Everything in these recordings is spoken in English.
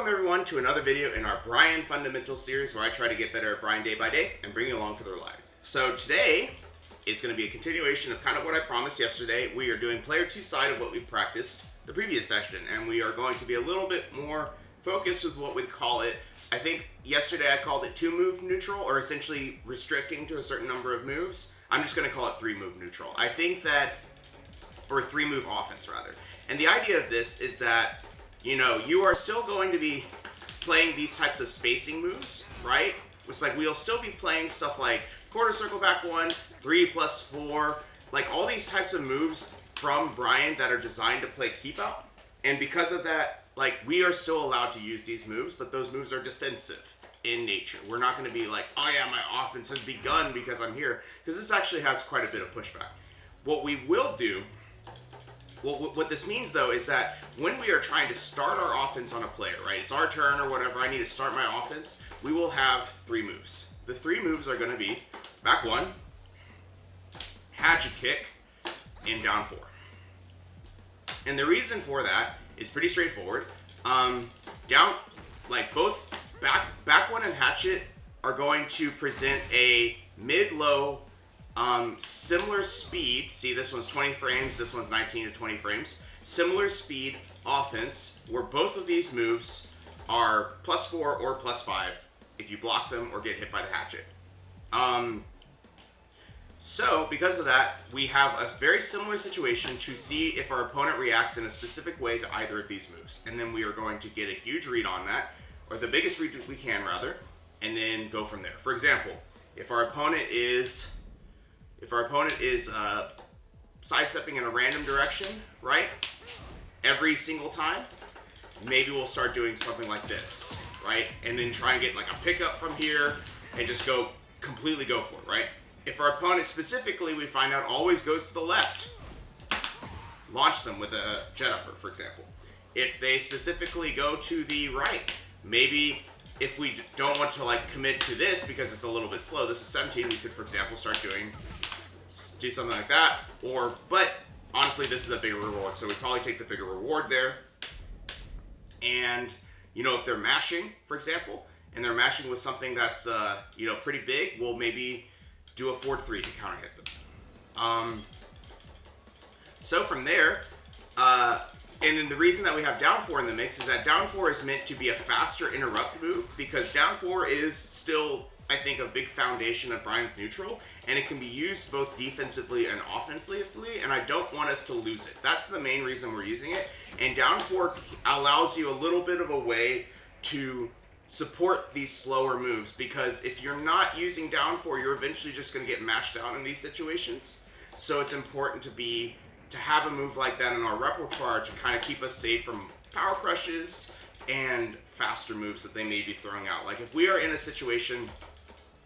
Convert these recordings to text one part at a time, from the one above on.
Welcome everyone to another video in our Bryan Fundamentals series where I try to get better at Bryan day by day and bring you along for the ride. So today is going to be a continuation of kind of what I promised yesterday. We are doing player 2 side of what we practiced the previous session, and we are going to be a little bit more focused with what we call it. I think yesterday I called it 2-move neutral, or essentially restricting to a certain number of moves. I'm just going to call it 3-move neutral. I think that, or 3-move offense rather. And the idea of this is that, you know, you are still going to be playing these types of spacing moves, right? It's like we'll still be playing stuff like quarter circle back 1, 3+4, like all these types of moves from Bryan that are designed to play keep out. And because of that, like, we are still allowed to use these moves, but those moves are defensive in nature. We're not going to be like, oh yeah, my offense has begun because I'm here, because this actually has quite a bit of pushback. What we will do, what this means though, is that when we are trying to start our offense on a player, right, it's our turn or whatever, I need to start my offense, we will have 3 moves. The 3 moves are going to be back 1, hatchet kick, and down 4. And the reason for that is pretty straightforward. Both back 1 and hatchet are going to present a mid-low similar speed. See, this one's 20 frames, this one's 19 to 20 frames. Similar speed offense where both of these moves are +4 or +5 if you block them or get hit by the hatchet. So because of that, we have a very similar situation to see if our opponent reacts in a specific way to either of these moves. And then we are going to get a huge read on that, or the biggest read we can rather, and then go from there. For example, if our opponent is sidestepping in a random direction, right, every single time, maybe we'll start doing something like this, right, and then try and get like a pickup from here and just completely go for it, right? If our opponent specifically, we find out, always goes to the left, launch them with a jet upper, for example. If they specifically go to the right, maybe if we don't want to like commit to this because it's a little bit slow, this is 17, we could, for example, do something like that. But honestly, this is a bigger reward, so we probably take the bigger reward there. And, you know, if they're mashing, for example, and they're mashing with something that's, pretty big, we'll maybe do a forward 3 to counter hit them. So from there, and then the reason that we have down 4 in the mix is that down 4 is meant to be a faster interrupt move, because down 4 is still, I think, a big foundation of Bryan's neutral, and it can be used both defensively and offensively, and I don't want us to lose it. That's the main reason we're using it. And down 4 allows you a little bit of a way to support these slower moves, because if you're not using down 4, you're eventually just going to get mashed down in these situations. So it's important to have a move like that in our repertoire to kind of keep us safe from power crushes and faster moves that they may be throwing out. Like if we are in a situation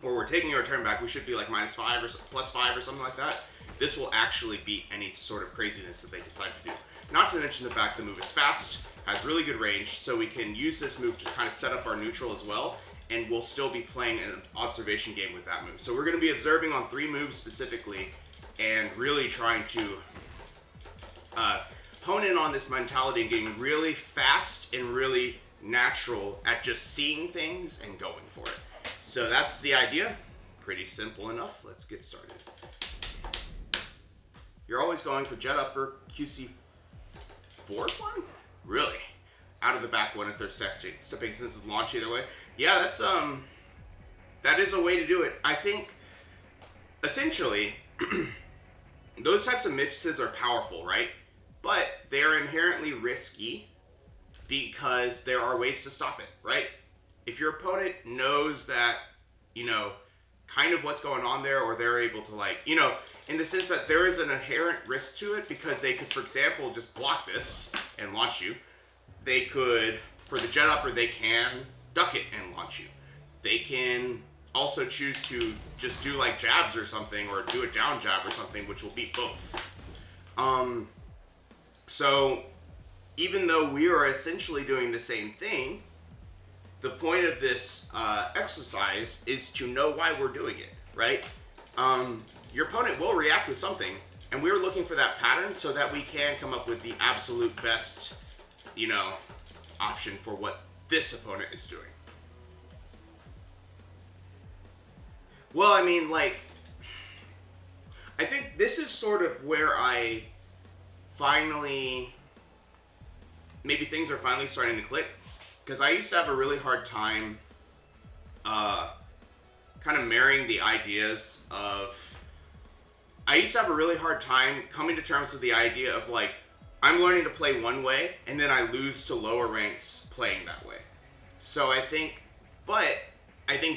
where we're taking our turn back, we should be like -5 or +5 or something like that. This will actually beat any sort of craziness that they decide to do. Not to mention the fact the move is fast, has really good range, so we can use this move to kind of set up our neutral as well, and we'll still be playing an observation game with that move. So we're going to be observing on 3 moves specifically, and really trying to hone in on this mentality and getting really fast and really natural at just seeing things and going for it. So that's the idea. Pretty simple enough. Let's get started. You're always going for jet upper QC forward 1? Really? Out of the back 1 if they're stepping since it's launch either way. Yeah, that is a way to do it. I think essentially those types of mixes are powerful, right? But they're inherently risky because there are ways to stop it, right? If your opponent knows that, you know, kind of what's going on there, or they're able to, like, you know, in the sense that there is an inherent risk to it, because they could, for example, just block this and launch you. They could, for the jet upper, they can duck it and launch you. They can also choose to just do like jabs or something, or do a down jab or something, which will beat both. So even though we are essentially doing the same thing, the point of this exercise is to know why we're doing it, right? Your opponent will react with something, and we're looking for that pattern so that we can come up with the absolute best, option for this opponent is doing. Well, I mean, like, I think this is sort of where I finally, maybe things are finally starting to click. Because I used to have a really hard time kind of marrying the ideas of, I used to have a really hard time coming to terms with the idea of, like, I'm learning to play one way, and then I lose to lower ranks playing that way. So I think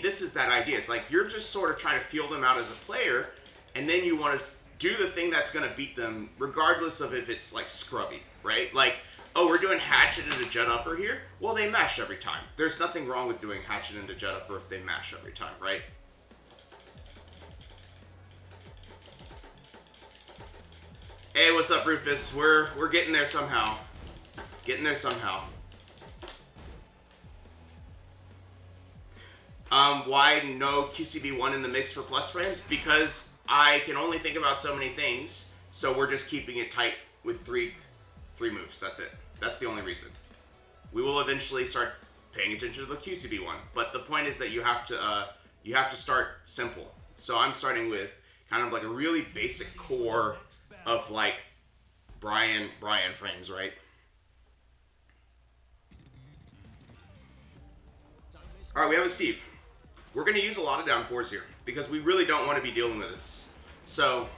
this is that idea. It's like, you're just sort of trying to feel them out as a player, and then you want to do the thing that's going to beat them, regardless of if it's, like, scrubby, right? Like, oh, we're doing hatchet into jet upper here? Well, they mash every time. There's nothing wrong with doing hatchet into jet upper if they mash every time, right? Hey, what's up, Rufus? We're getting there somehow. Getting there somehow. Why no QCB1 in the mix for plus frames? Because I can only think about so many things, so we're just keeping it tight with three moves. That's it. That's the only reason. We will eventually start paying attention to the QCB1, but the point is that you have to start simple. So I'm starting with kind of like a really basic core of like Bryan frames, right? All right, we have a Steve. We're going to use a lot of down fours here because we really don't want to be dealing with this. So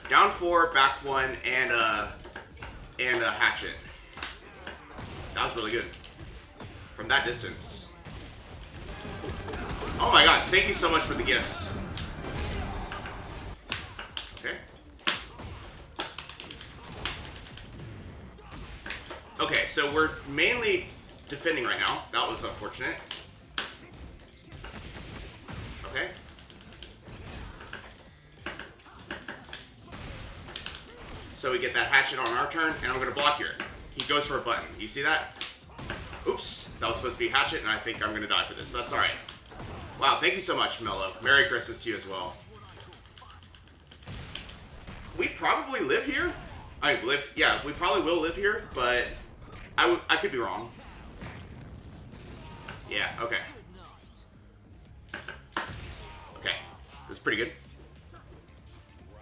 down four, back one, and a hatchet. That was really good from that distance. Oh my gosh! Thank you so much for the gifts. Okay. Okay, so we're mainly defending right now. That was unfortunate. Okay. So we get that hatchet on our turn, and I'm going to block here. He goes for a button. You see that? Oops. That was supposed to be hatchet, and I think I'm going to die for this, but that's alright. Wow, thank you so much, Mello. Merry Christmas to you as well. We probably live here? Yeah, we probably will live here, but I could be wrong. Yeah, okay. Okay, this is pretty good.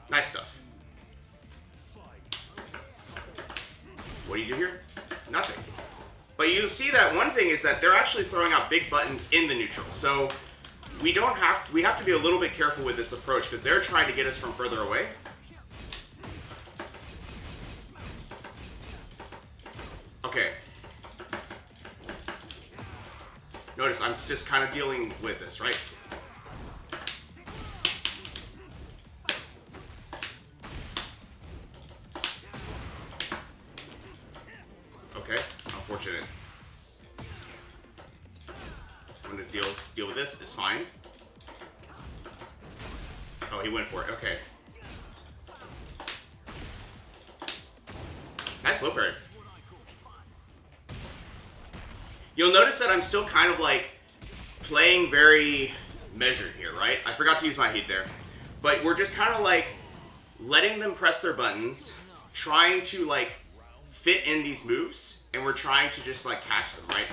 Nice stuff. What do you do here? Nothing. But you see that one thing is that they're actually throwing out big buttons in the neutral. So we have to be a little bit careful with this approach because they're trying to get us from further away. Okay. Notice I'm just kind of dealing with this, right? Okay, unfortunate. I'm gonna deal with this. It's fine. Oh, he went for it. Okay. Nice low parry. You'll notice that I'm still kind of like playing very measured here, right? I forgot to use my heat there. But we're just kind of like letting them press their buttons, trying to like fit in these moves, and we're trying to just like catch them, right?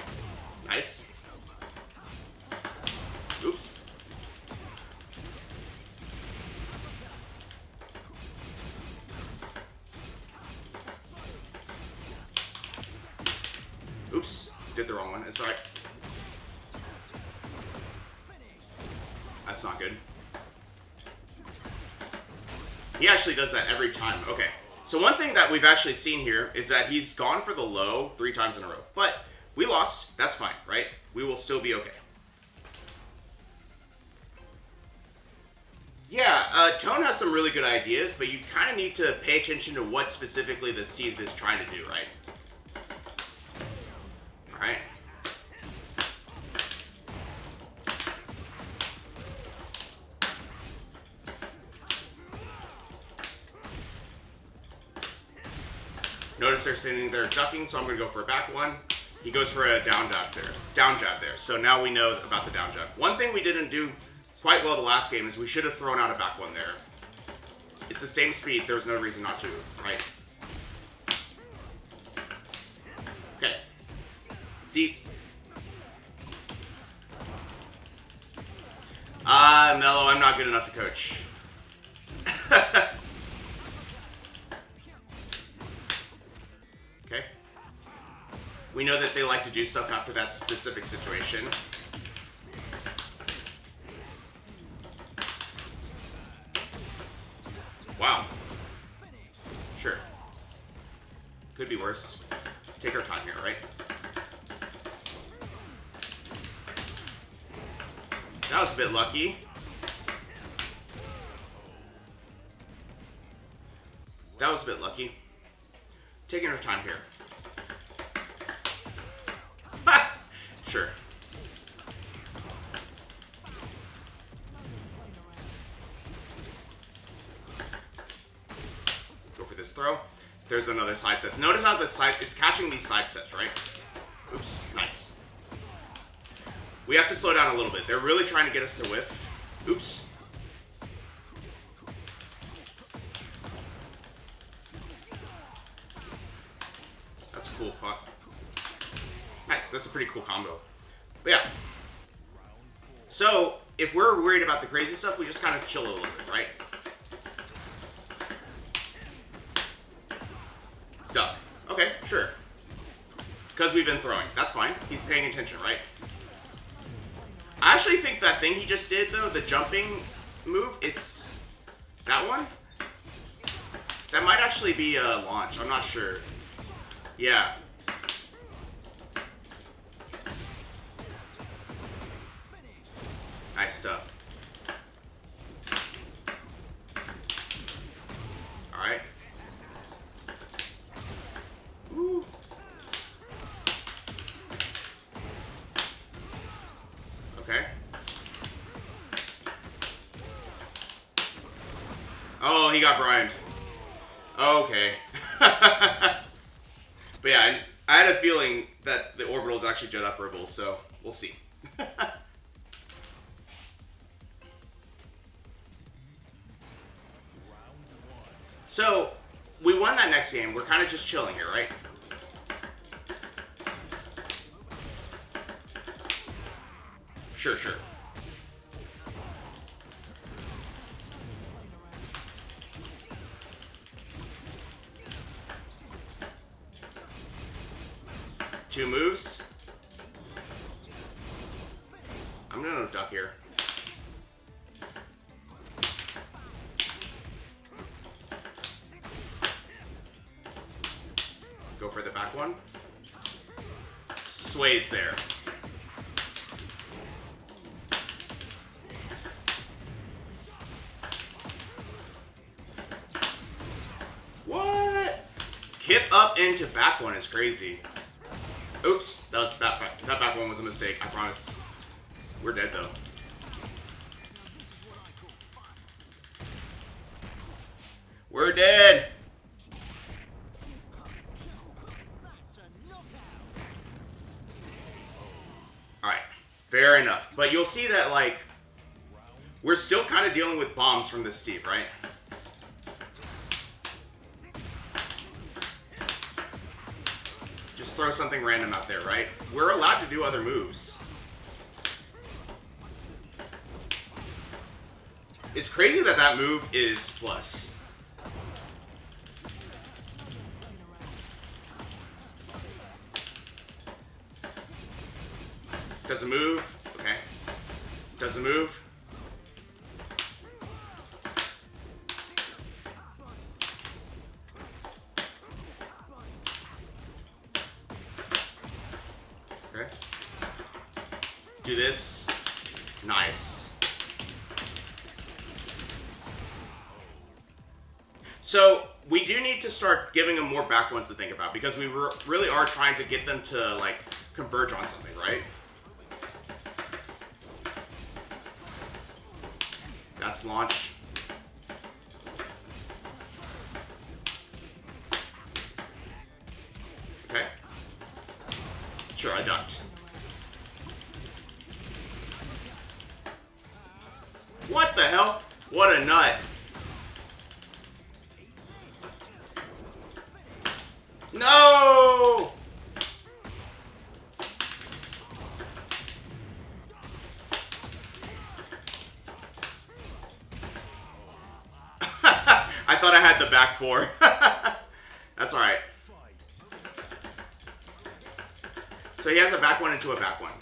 Nice. Oops. Oops. Did the wrong one. It's alright. That's not good. He actually does that every time. Okay. So one thing that we've actually seen here is that he's gone for the low 3 times in a row. But we lost. That's fine, right? We will still be okay. Yeah, Tone has some really good ideas, but you kind of need to pay attention to what specifically the Steve is trying to do, right? Alright. Notice they're sitting there ducking, so I'm going to go for a back one. He goes for a down jab there. So now we know about the down jab. One thing we didn't do quite well the last game is we should have thrown out a back one there. It's the same speed, there's no reason not to, right? Okay. See? Mello, I'm not good enough to coach. Okay. We know that they like to do stuff after that specific situation. Wow. Sure. Could be worse. Take our time here, right? That was a bit lucky. That was a bit lucky. Taking our time here. Ha! Sure. Go for this throw. There's another side step. Notice how the side, it's catching these side steps, right? Oops, nice. We have to slow down a little bit. They're really trying to get us to whiff. Oops. That's a cool pot. Nice, that's a pretty cool combo. But yeah. So, if we're worried about the crazy stuff, we just kind of chill a little bit, right? Duck. Okay, sure. Because we've been throwing. That's fine. He's paying attention, right? I actually think that thing he just did, though, the jumping move, it's that one? That might actually be a launch. I'm not sure. Yeah. Nice stuff. Alright. Woo. Okay. Oh, he got Bryan. Okay. But yeah, I had a feeling that the orbital is actually jet upperable, so we'll see. So, we won that next game. We're kind of just chilling here, right? Sure, sure. Two moves. I'm gonna duck here. Go for the back one. Sways there. What? Kip up into back one is crazy. Oops, that back one was a mistake. I promise. We're dead though. We're dead. Alright, fair enough. But you'll see that, like, we're still kind of dealing with bombs from this Steve, right? Just throw something random out there, right? We're allowed to do other moves. It's crazy that that move is plus. Doesn't move. Okay. Doesn't move. Okay. Do this. Nice. So, we do need to start giving them more back ones to think about, because we really are trying to get them to, like, converge on something, right? That's launch. Okay. Sure, I ducked. What the hell? What a nut. No! back four. That's alright. So he has a back one into a back one.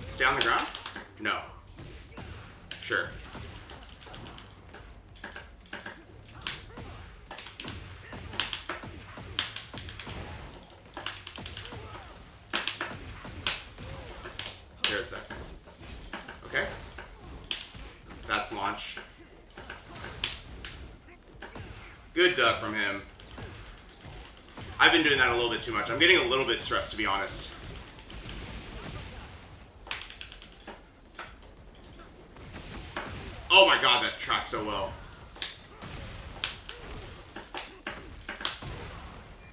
Stay on the ground? No. Sure. There's that. Okay. That's launch. Good duck from him. I've been doing that a little bit too much. I'm getting a little bit stressed, to be honest. Oh my god, that tracks so well.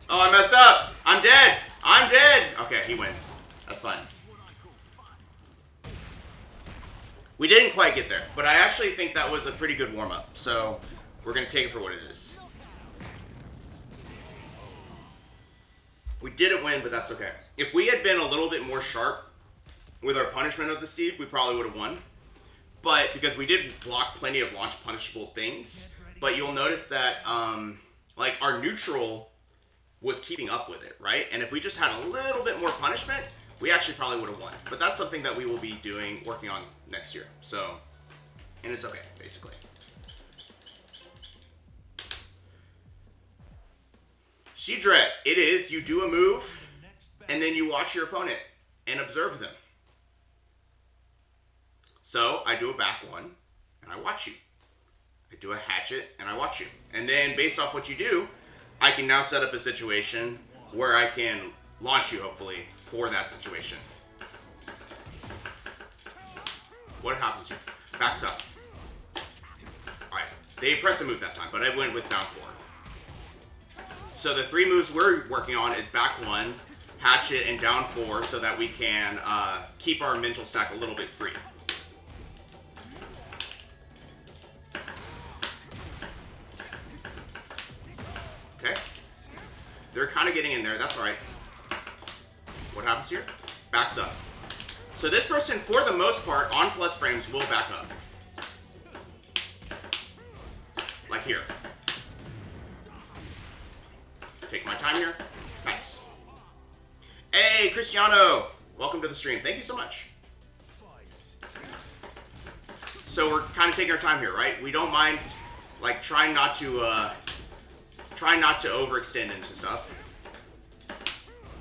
Oh, I messed up. I'm dead. I'm dead. Okay, he wins. That's fine. We didn't quite get there, but I actually think that was a pretty good warm-up. So we're going to take it for what it is. We didn't win, but that's okay. If we had been a little bit more sharp with our punishment of the Steve, we probably would have won. But because we did block plenty of launch punishable things, but you'll notice that like our neutral was keeping up with it, right? And if we just had a little bit more punishment, we actually probably would have won. But that's something that we will be working on next year. So, and it's okay, basically. Shidret, it is, you do a move, and then you watch your opponent and observe them. So, I do a back one, and I watch you. I do a hatchet, and I watch you. And then, based off what you do, I can now set up a situation where I can launch you, hopefully, for that situation. What happens here? Backs up. Alright, they pressed a move that time, but I went with down four. So the three moves we're working on is back one, hatchet, and down four, so that we can keep our mental stack a little bit free. Okay. They're kind of getting in there. That's all right. What happens here? Backs up. So this person, for the most part, on plus frames, will back up. Like here. Take my time here. Nice. Hey, Cristiano! Welcome to the stream. Thank you so much. So we're kind of taking our time here, right? We don't mind, like, trying not to overextend into stuff.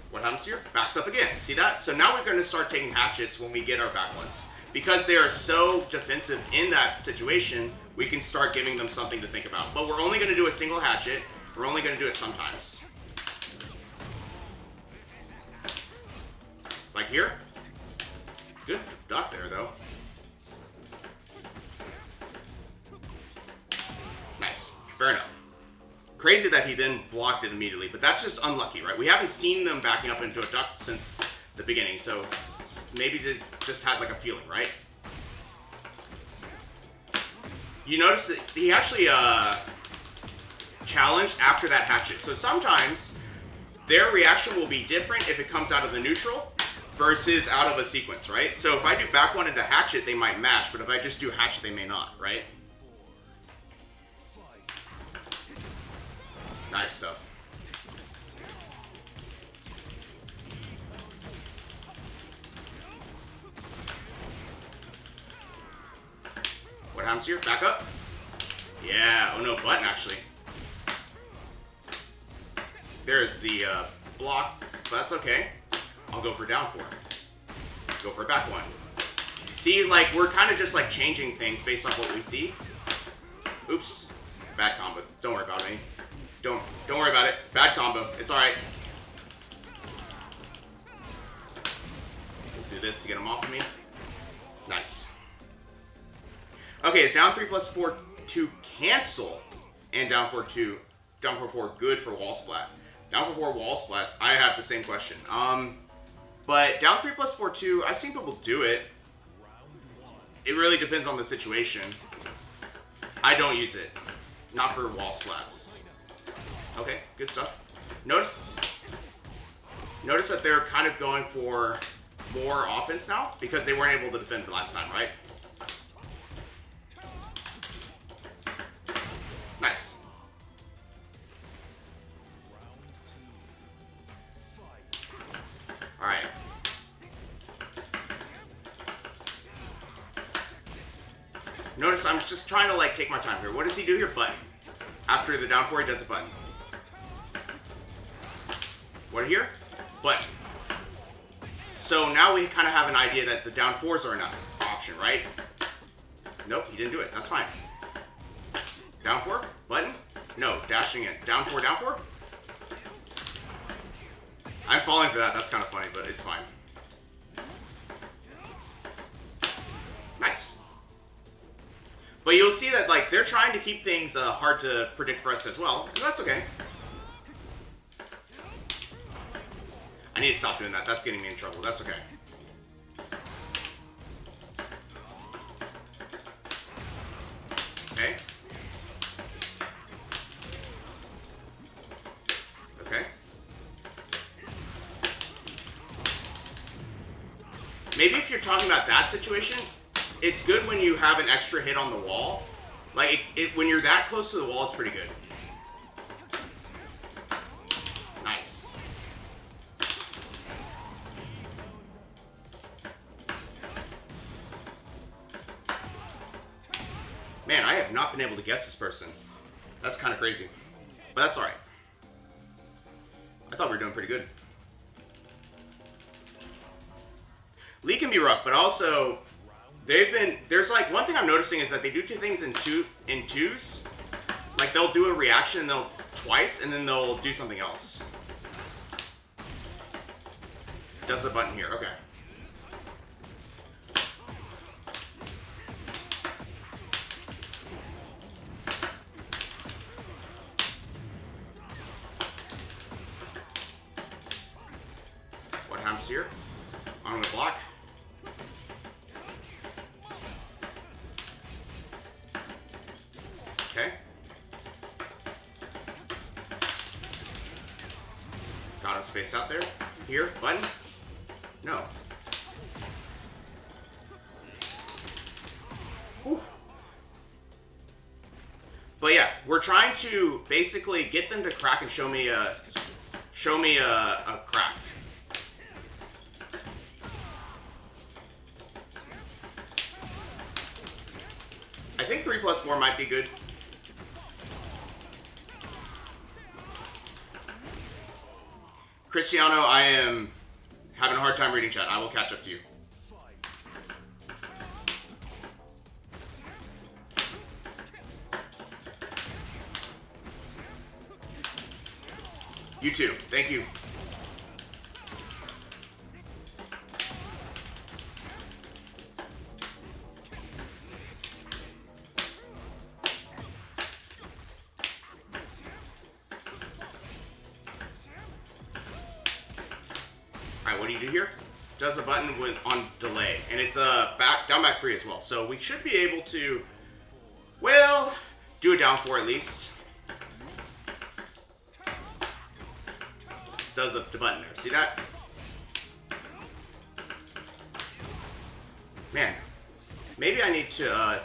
What happens here? Backs up again. See that? So now we're going to start taking hatchets when we get our back ones. Because they are so defensive in that situation, we can start giving them something to think about. But we're only going to do a single hatchet. We're only going to do it sometimes. Like here. Good duck there, though. Nice. Fair enough. Crazy that he then blocked it immediately, but that's just unlucky, right? We haven't seen them backing up into a duck since the beginning, so maybe they just had like a feeling, right? You notice that he actually challenged after that hatchet. So sometimes their reaction will be different if it comes out of the neutral versus out of a sequence, right? So if I do back one into hatchet, they might mash, but if I just do hatchet, they may not, right? Nice stuff. What happens here? Back up? Yeah, oh no, button actually. There's the block, but that's okay. I'll go for down four. Go for back one. See, like, we're kind of just like changing things based on what we see. Oops. Bad combo. Don't worry about me. Don't worry about it. Bad combo. It's alright. We'll do this to get him off of me. Nice. Okay, it's down 3 plus 4 to cancel. And down 4 2. Down 4 good for wall splat. Down for 4 wall splats. I have the same question. But down 3 plus 4 2, I've seen people do it. It really depends on the situation. I don't use it. Not for wall splats. Okay, good stuff. Notice that they're kind of going for more offense now because they weren't able to defend the last time, right? Notice I'm just trying to like take my time here. What does he do here? Button. After the down 4, he does a button. What here? Button. So now we kind of have an idea that the down 4s are an option, right? Nope, he didn't do it. That's fine. Down 4, button. No, dashing in. Down 4, down 4. I'm falling for that. That's kind of funny, but it's fine. Nice. But you'll see that like they're trying to keep things hard to predict for us as well. And that's okay. I need to stop doing that. That's getting me in trouble. That's okay. Okay. Okay. Maybe if you're talking about that situation, it's good when you have an extra hit on the wall. Like, when you're that close to the wall, it's pretty good. Nice. Man, I have not been able to guess this person. That's kind of crazy. But that's alright. I thought we were doing pretty good. Lee can be rough, but also there's like one thing I'm noticing is that they do two things in twos. Like they'll do a reaction twice and then they'll do something else. Does the button here, okay. What happens here? I'm gonna block. Okay. Got him spaced out there. Here, button. No. Whew. But yeah, we're trying to basically get them to crack and show me a crack. I think 3+4 might be good. Cristiano, I am having a hard time reading chat. I will catch up to you. You too. Thank you. What do you do here? Does a button on delay, and it's a down back 3 as well. So we should be able to, well, do a down 4 at least. Does the button there? See that? Man, maybe I need to.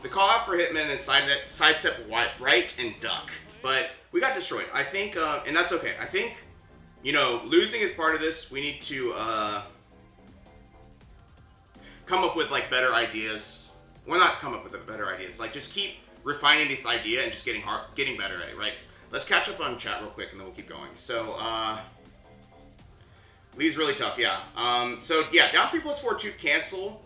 The call out for Hitman is sidestep right and duck, but we got destroyed. I think, and that's okay. I think, you know, losing is part of this. We need to come up with like better ideas. Well, not come up with better ideas. Like just keep refining this idea and just getting better at it. Right? Let's catch up on chat real quick and then we'll keep going. So Lee's really tough. Yeah. So yeah, down 3+4 2 cancel.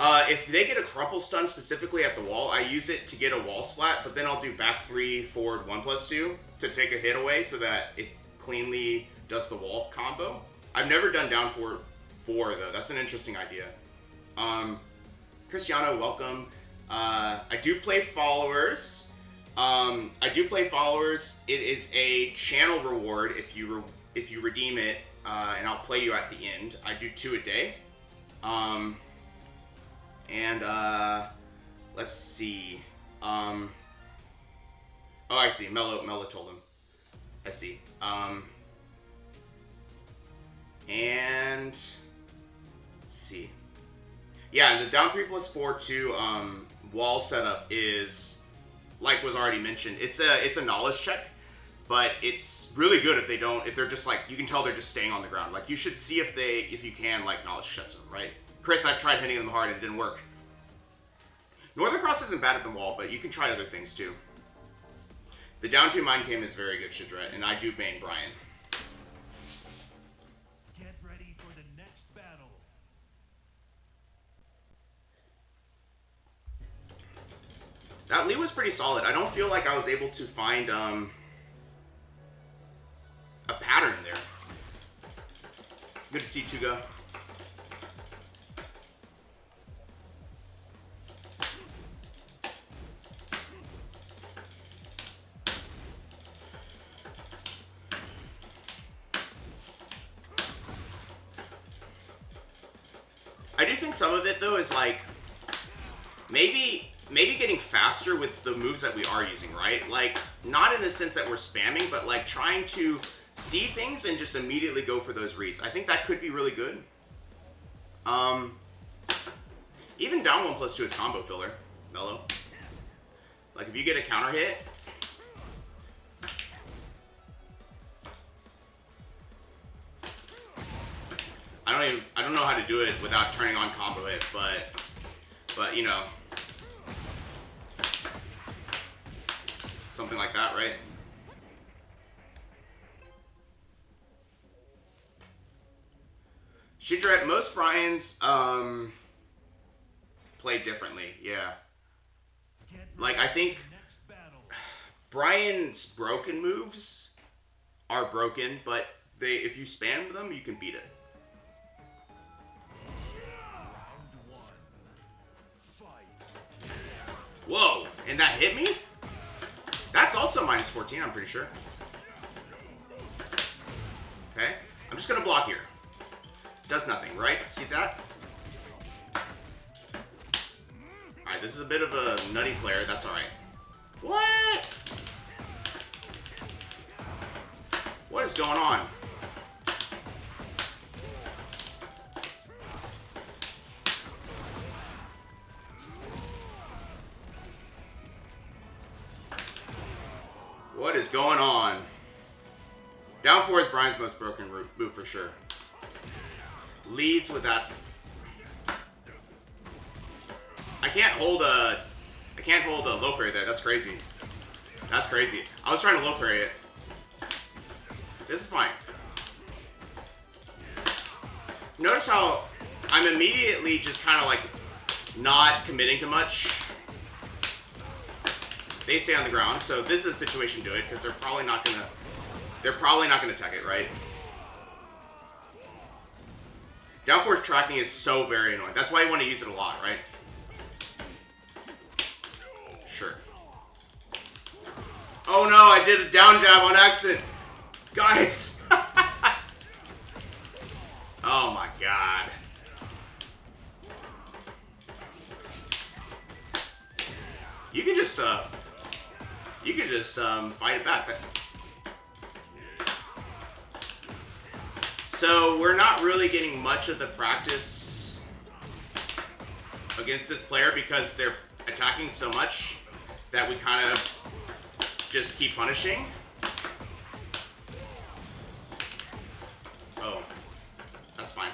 If they get a crumple stun specifically at the wall, I use it to get a wall splat, but then I'll do back 3, forward 1+2 to take a hit away so that it cleanly does the wall combo. I've never done down 4 though. That's an interesting idea. Cristiano, welcome. I do play followers. It is a channel reward if you redeem it, and I'll play you at the end. I do 2 a day. And let's see. Oh, I see. Mello told him. I see. And let's see. Yeah, the down 3+4 2 wall setup is like was already mentioned, it's a knowledge check, but it's really good if they're just like, you can tell they're just staying on the ground. Like, you should see if you can like knowledge check them, right? Chris, I've tried hitting them hard and it didn't work. Northern Cross isn't bad at the wall, but you can try other things too. The down 2 Mind Game is very good, Shidret, and I do main Bryan. Get ready for the next battle. That lead was pretty solid. I don't feel like I was able to find a pattern there. Good to see Tuga. I do think some of it though is like maybe getting faster with the moves that we are using, right? Like, not in the sense that we're spamming, but like trying to see things and just immediately go for those reads. I think that could be really good. Even down 1+2 is combo filler, Mellow. Like, if you get a counter hit, I don't know how to do it without turning on combo hit, but you know, something like that, right? Shidret, most Bryans play differently, yeah. Like, I think Bryan's broken moves are broken, but if you spam them, you can beat it. Whoa, and that hit me? That's also -14, I'm pretty sure. Okay, I'm just gonna block here. Does nothing, right? See that? Alright, this is a bit of a nutty player, that's alright. What? What is going on? What is going on? Down 4 is Bryan's most broken move for sure. Leads with that. I can't hold a low parry there. That's crazy. That's crazy. I was trying to low parry it. This is fine. Notice how I'm immediately just kind of like not committing to much. They stay on the ground, so this is a situation to it because they're probably not gonna tech it, right? Down force tracking is so very annoying. That's why you want to use it a lot, right? Sure. Oh no, I did a down jab on accident. Guys. Oh my god. You can just fight it back. So we're not really getting much of the practice against this player because they're attacking so much that we kind of just keep punishing. Oh, that's fine.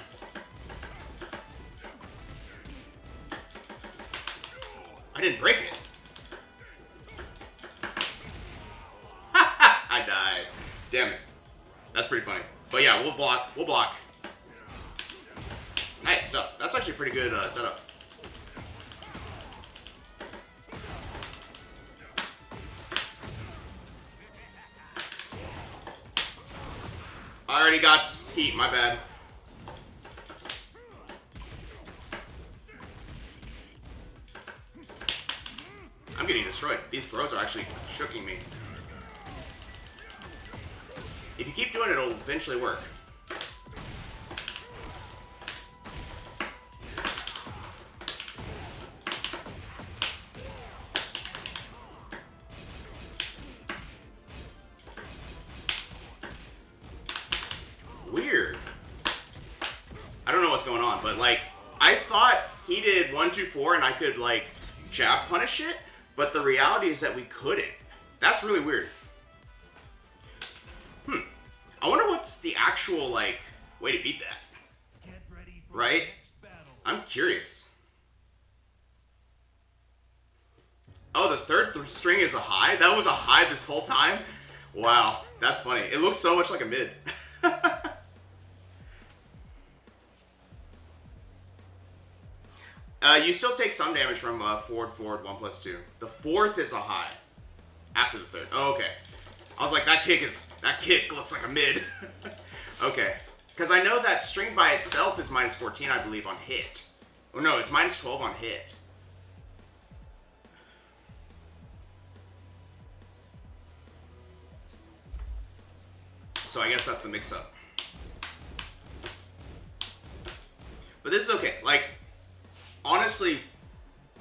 I didn't break it. I died. Damn it. That's pretty funny. But yeah, we'll block. We'll block. Nice stuff. That's actually a pretty good setup. I already got heat. My bad. I'm getting destroyed. These throws are actually shooking me. If you keep doing it, it'll eventually work. Weird. I don't know what's going on, but like, I thought he did 1, 2, 4 and I could like jab punish it, But the reality is that we couldn't. That's really weird. I wonder what's the actual, like, way to beat that. Get ready for Right? the next battle. I'm curious. Oh, the third string is a high? That was a high this whole time? Wow, that's funny. It looks so much like a mid. You still take some damage from forward, 1+2. The fourth is a high. After the third. Oh, okay. I was like, that kick looks like a mid. Okay. Because I know that string by itself is -14, I believe, on hit. Oh no, it's -12 on hit. So I guess that's the mix-up. But this is okay. Like, honestly,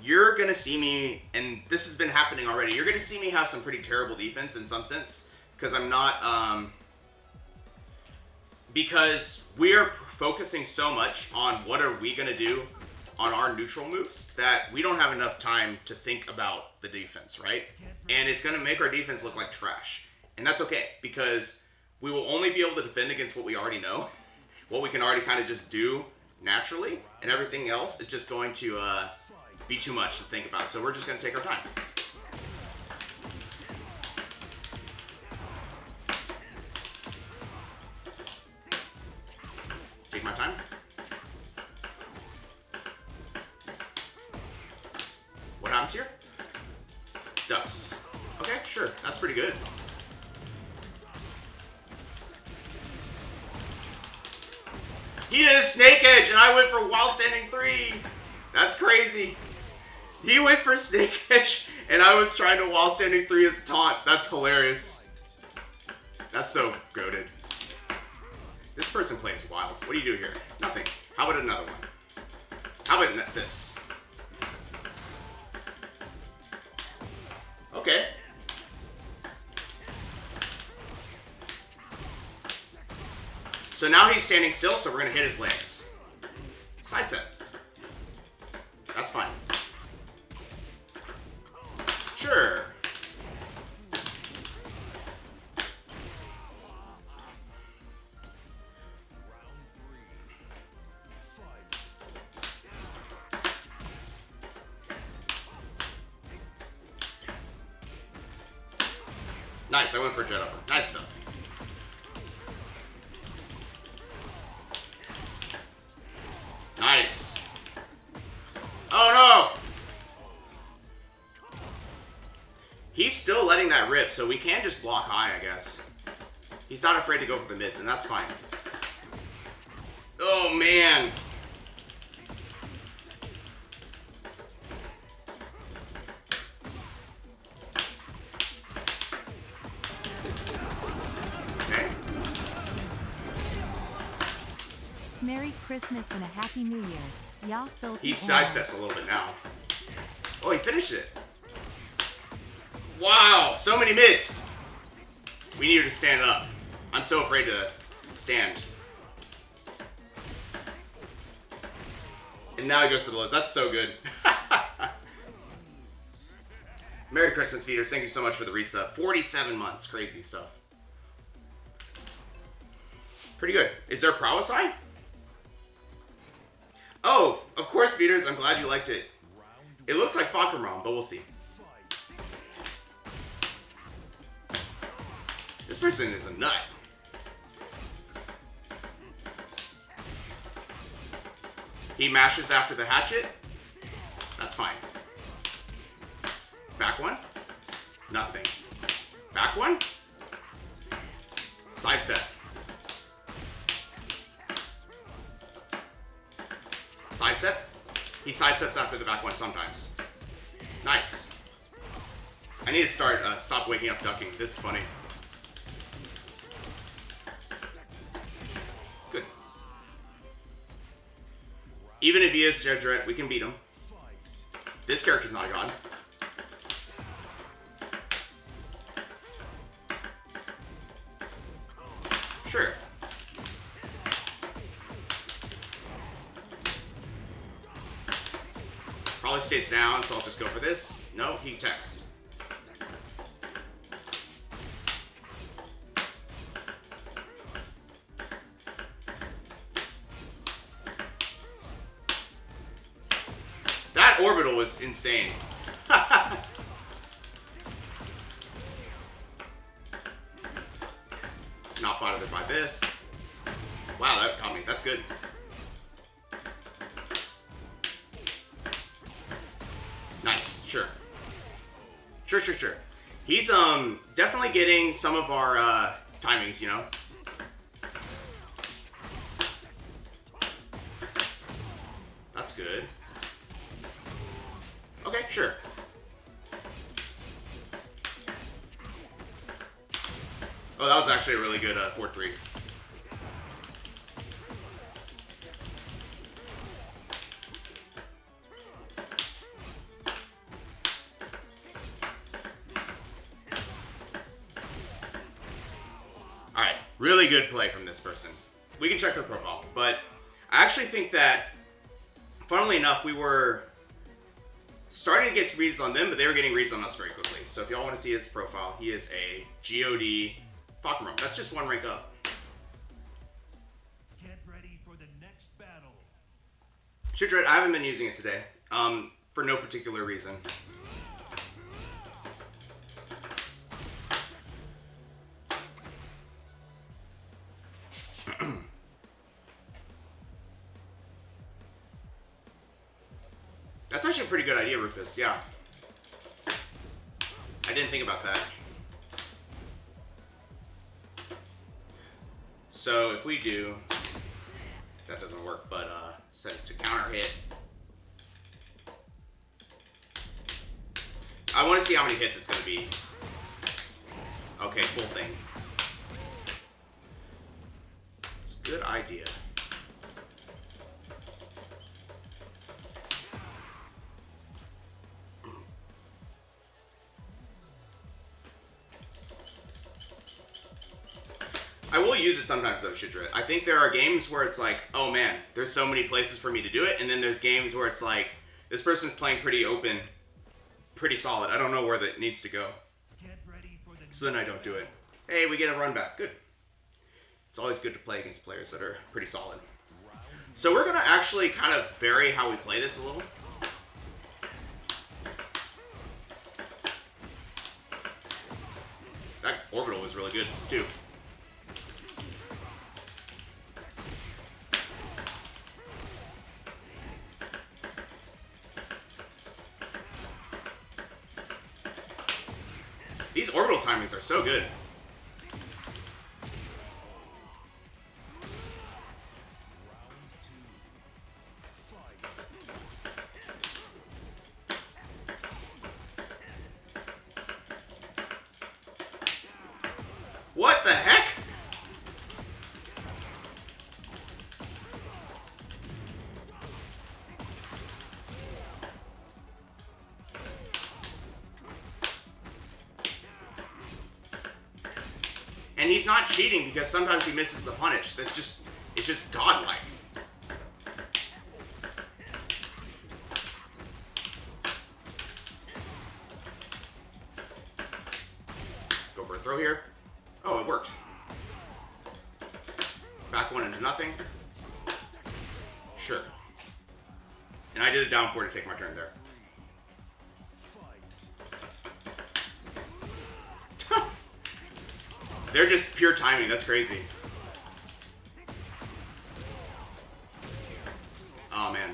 you're going to see me, and this has been happening already, you're going to see me have some pretty terrible defense in some sense. Because I'm not, because we're focusing so much on what are we going to do on our neutral moves that we don't have enough time to think about the defense, right? And it's going to make our defense look like trash. And that's okay, because we will only be able to defend against what we already know, what we can already kind of just do naturally, and everything else is just going to be too much to think about. So we're just going to take our time. Take my time. What happens here? Ducks. Okay, sure. That's pretty good. He did a snake edge, and I went for while standing 3. That's crazy. He went for snake edge, and I was trying to while standing 3 as a taunt. That's hilarious. That's so goated. This person plays wild. What do you do here? Nothing. How about another one? How about this? Okay. So now he's standing still, so we're going to hit his legs. Side set. That's fine. Sure. Nice, I went for a jet upper. Nice stuff. Nice. Oh no! He's still letting that rip, so we can just block high, I guess. He's not afraid to go for the mids, and that's fine. Oh man. Okay. Merry Christmas and a Happy New Year. Y'all filthy He animals. sidesteps a little bit now. Oh, he finished it. Wow, so many mids. We need you to stand up. I'm so afraid to stand. And now he goes for the lows. That's so good. Merry Christmas, feeders. Thank you so much for the resub. 47 months. Crazy stuff. Pretty good. Is there a prowess eye? Oh, of course, feeders. I'm glad you liked it. It looks like Fakramram, but we'll see. This person is a nut. He mashes after the hatchet. That's fine. Back one. Nothing. Back one. Side set. Side set. He side steps after the back one sometimes. Nice. I need to stop waking up ducking. This is funny. Good. Even if he is Jedret, we can beat him. This character's not a god. Sure. Probably stays down, so I'll just go for this. No, he texts. That orbital was insane. Not bothered by this. Wow, that got me. That's good. Nice. Sure. Sure. He's definitely getting some of our timings, you know. That's good. Okay, sure. Oh, that was actually a really good 4-3. Alright, really good play from this person. We can check their profile, but I actually think that, funnily enough, we were starting to get reads on them, but they were getting reads on us very quickly. So if y'all want to see his profile, he is a GOD Pokemon. That's just one rank up. Get ready for the next battle. Shitred, I haven't been using it today, for no particular reason. That's actually a pretty good idea, Rufus. Yeah. I didn't think about that. So if we do, that doesn't work, but set it to counter hit. I want to see how many hits it's going to be. Okay, full thing. It's a good idea. I will use it sometimes though, Shidra. I think there are games where it's like, oh man, there's so many places for me to do it, and then there's games where it's like, this person's playing pretty open, pretty solid. I don't know where that needs to go. Get ready for the So then I don't do it. Hey, we get a run back. Good. It's always good to play against players that are pretty solid. So we're going to actually kind of vary how we play this a little. That orbital was really good too. These orbital timings are so good. What the heck? And he's not cheating because sometimes he misses the punish. It's just godlike. Go for a throw here. Oh, it worked. Back one into nothing. Sure. And I did a down 4 to take my turn there. They're just pure timing. That's crazy. Oh, man.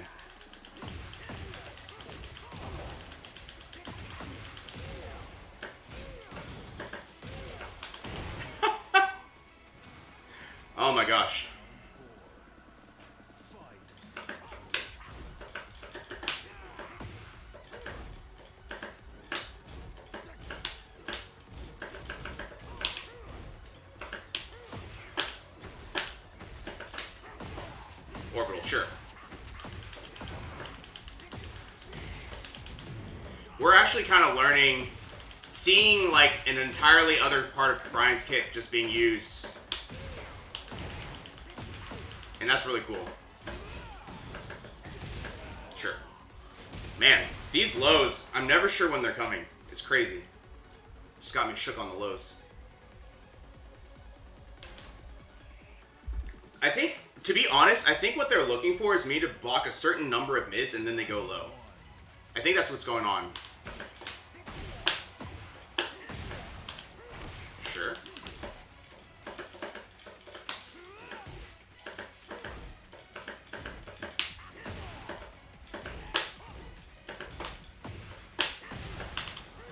Oh, my gosh. Orbital, sure. We're actually kind of learning, seeing like an entirely other part of Bryan's kick just being used. And that's really cool. Sure. Man, These lows, I'm never sure when they're coming. It's crazy. Just got me shook on the lows. I think, to be honest, I think what they're looking for is me to block a certain number of mids and then they go low. I think that's what's going on. Sure.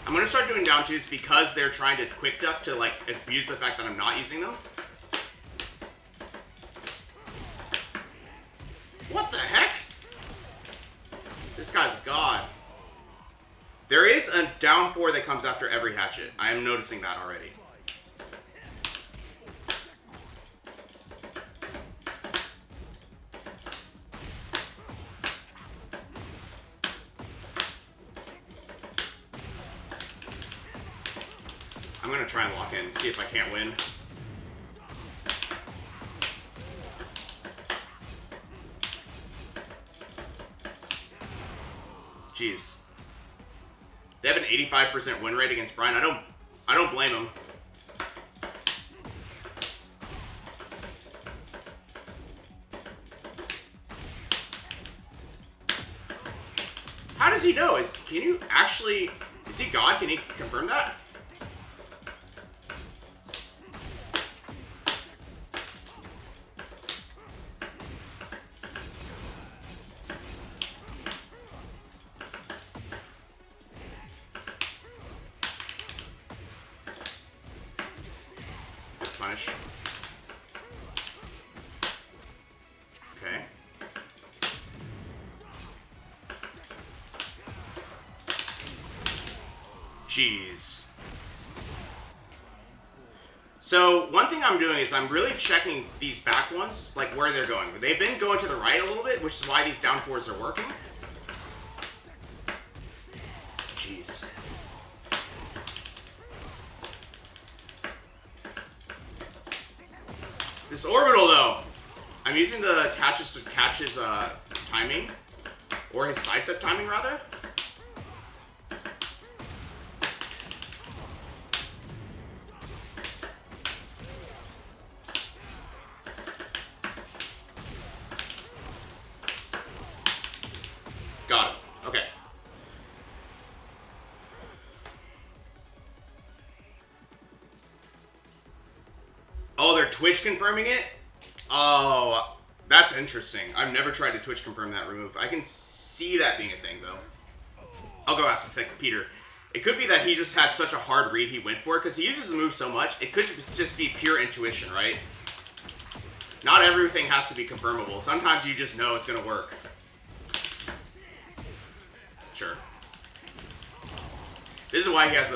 I'm gonna start doing down twos because they're trying to quick duck to like abuse the fact that I'm not using them. What the heck? This guy's a god. There is a down 4 that comes after every hatchet. I am noticing that already. I'm gonna try and lock in, see if I can't win. Jeez. They have an 85% win rate against Bryan. I don't blame him. How does he know? Can you actually... Is he God? Can he confirm that? Punish. Okay. Jeez. So, one thing I'm doing is I'm really checking these back ones, like where they're going. They've been going to the right a little bit, which is why these down 4s are working. Jeez. This orbital, though. I'm using the attaches to catch his timing. Or his sidestep timing, rather. Got him. Okay. Oh, they're Twitch confirming it? Oh, that's interesting. I've never tried to Twitch confirm that remove. I can see that being a thing, though. I'll go ask Peter. It could be that he just had such a hard read he went for it, because he uses the move so much, it could just be pure intuition, right? Not everything has to be confirmable. Sometimes you just know it's going to work. Sure. This is why he has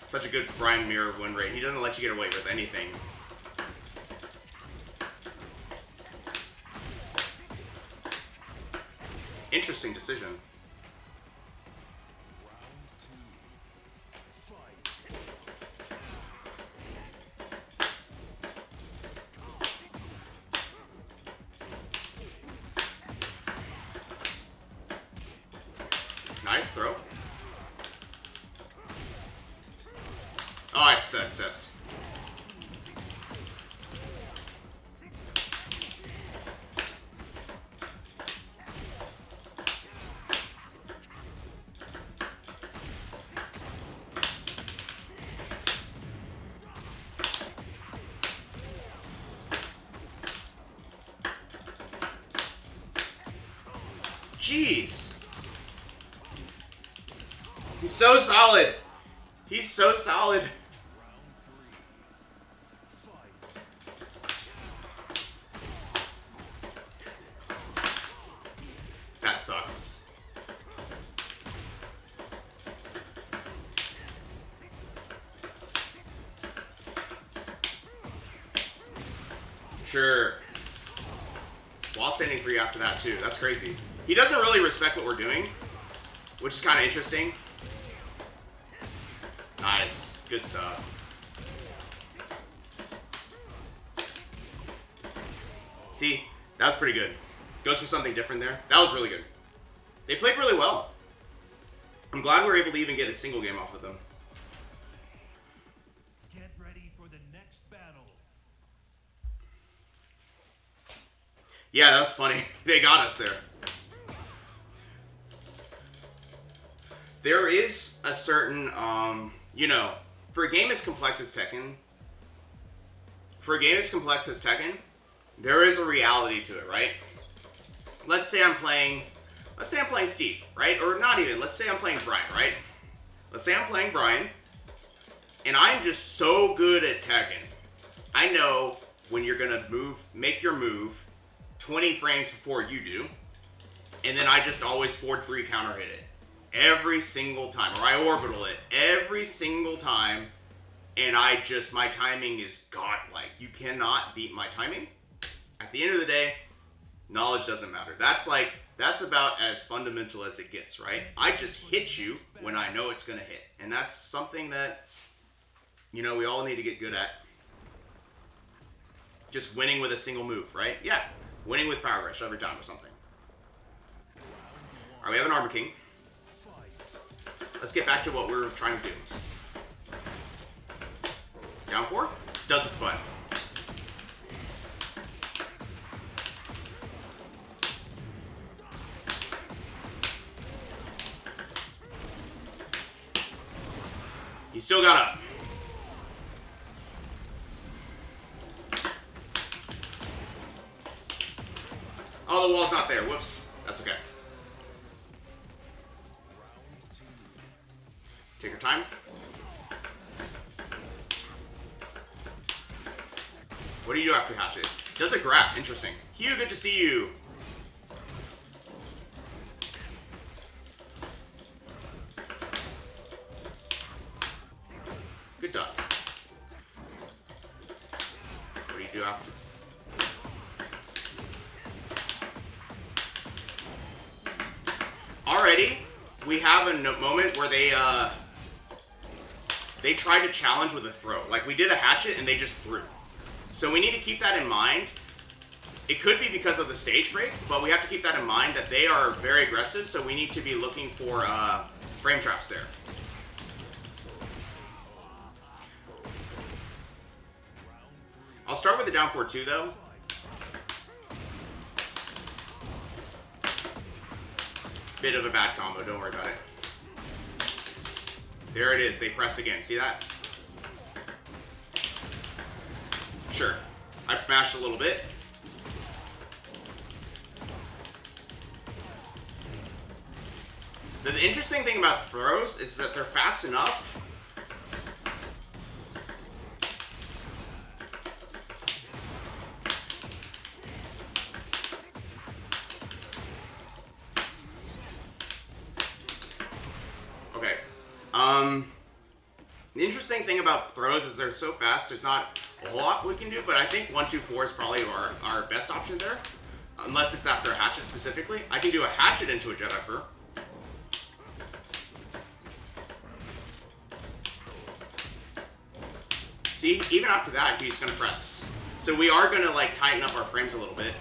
such a good Bryan mirror win rate. He doesn't let you get away with anything. Interesting decision. Nice throw. Oh, I said. Jeez. He's so solid. He's so solid. That sucks. Sure. While standing free after that, too. That's crazy. He doesn't really respect what we're doing, which is kind of interesting. Nice. Good stuff. See? That was pretty good. Goes for something different there. That was really good. They played really well. I'm glad we're able to even get a single game off with them. Get ready for the next battle. Yeah, that was funny. They got us there. There is a certain, you know, for a game as complex as Tekken, there is a reality to it, right? Let's say I'm playing Steve, right? Or not even, let's say I'm playing Bryan, right? Let's say I'm playing Bryan, and I'm just so good at Tekken. I know when you're gonna make your move 20 frames before you do, and then I just always forward 3 counter hit it. Every single time, or I orbital it every single time, and my timing is godlike. You cannot beat my timing. At the end of the day, knowledge doesn't matter. That's about as fundamental as it gets, right? I just hit you when I know it's gonna hit. And that's something that, you know, we all need to get good at. Just winning with a single move, right? Yeah, winning with Power Rush every time or something. Alright, we have an Armor King. Let's get back to what we're trying to do. Down 4? Does a button. He still got up. Oh, the wall's not there. Whoops. That's okay. Take your time. What do you do after Hatchet? Does it grab? Interesting. Hugh, good to see you. Good duck. What do you do after? Already, we have a moment where they tried to challenge with a throw. Like, we did a hatchet and they just threw. So we need to keep that in mind. It could be because of the stage break, but we have to keep that in mind that they are very aggressive, so we need to be looking for frame traps there. I'll start with the down 4-2 though. Bit of a bad combo, don't worry about it. There it is, they press again, see that? Sure, I mashed a little bit. The interesting thing about throws is that they're fast enough. Okay. The interesting thing about throws is they're so fast, there's not a whole lot we can do, but I think 1-2-4 is probably our best option there. Unless it's after a hatchet specifically. I can do a hatchet into a Jet Upper. See, even after that, he's gonna press. So we are gonna like tighten up our frames a little bit.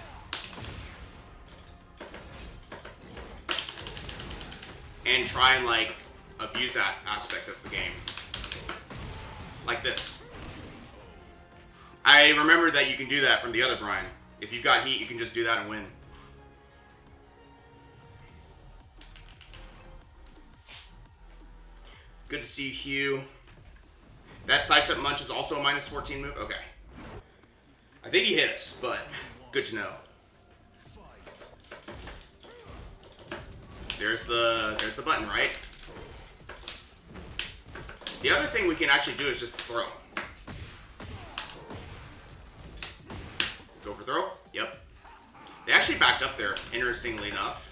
And try and like abuse that aspect of the game. Like this. I remember that you can do that from the other Bryan. If you've got heat, you can just do that and win. Good to see you, Hugh. That sidestep munch is also a -14 move? Okay. I think he hit us, but good to know. There's the button, right? The other thing we can actually do is just throw. Go for throw? Yep. They actually backed up there, interestingly enough.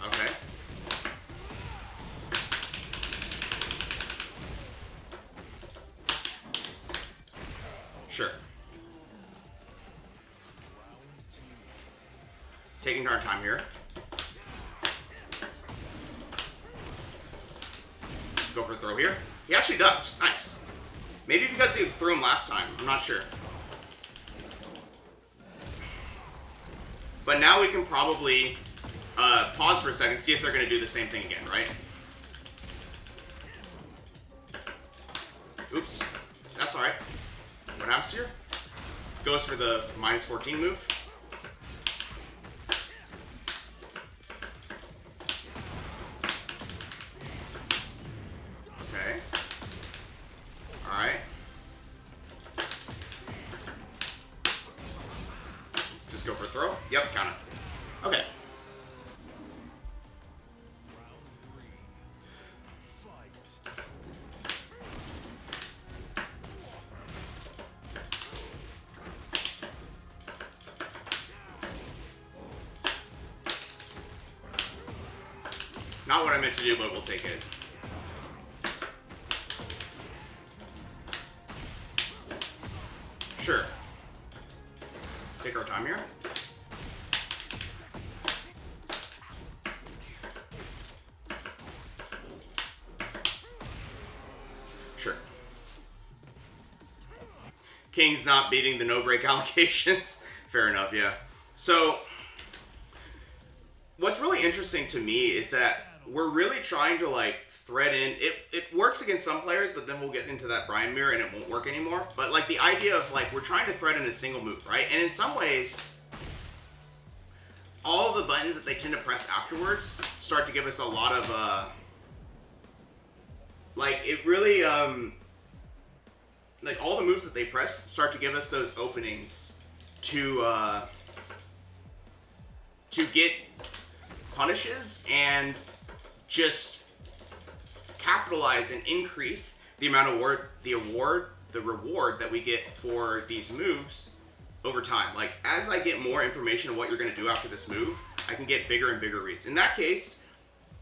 Okay. Sure. Taking our time here. Go for a throw here. He actually ducked. Nice. Maybe because he threw him last time. I'm not sure. But now we can probably pause for a second, see if they're going to do the same thing again, right? Oops. That's alright. What happens here? Goes for the minus 14 move. Okay. Alright. Just go for a throw? Yep, counter. Okay. Not what I meant to do, but we'll take it. Sure. Take our time here. Sure. King's not beating the no-break allocations. Fair enough, yeah. So, what's really interesting to me is that we're really trying to like thread in. It works against some players, but then we'll get into that Bryan mirror and it won't work anymore. But like the idea of like we're trying to thread in a single move, right? And in some ways, all of the buttons that they tend to press afterwards start to give us a lot of like it really like all the moves that they press start to give us those openings to get punishes and just capitalize and increase the amount of the reward that we get for these moves over time. Like as I get more information on what you're going to do after this move, I can get bigger and bigger reads. In that case,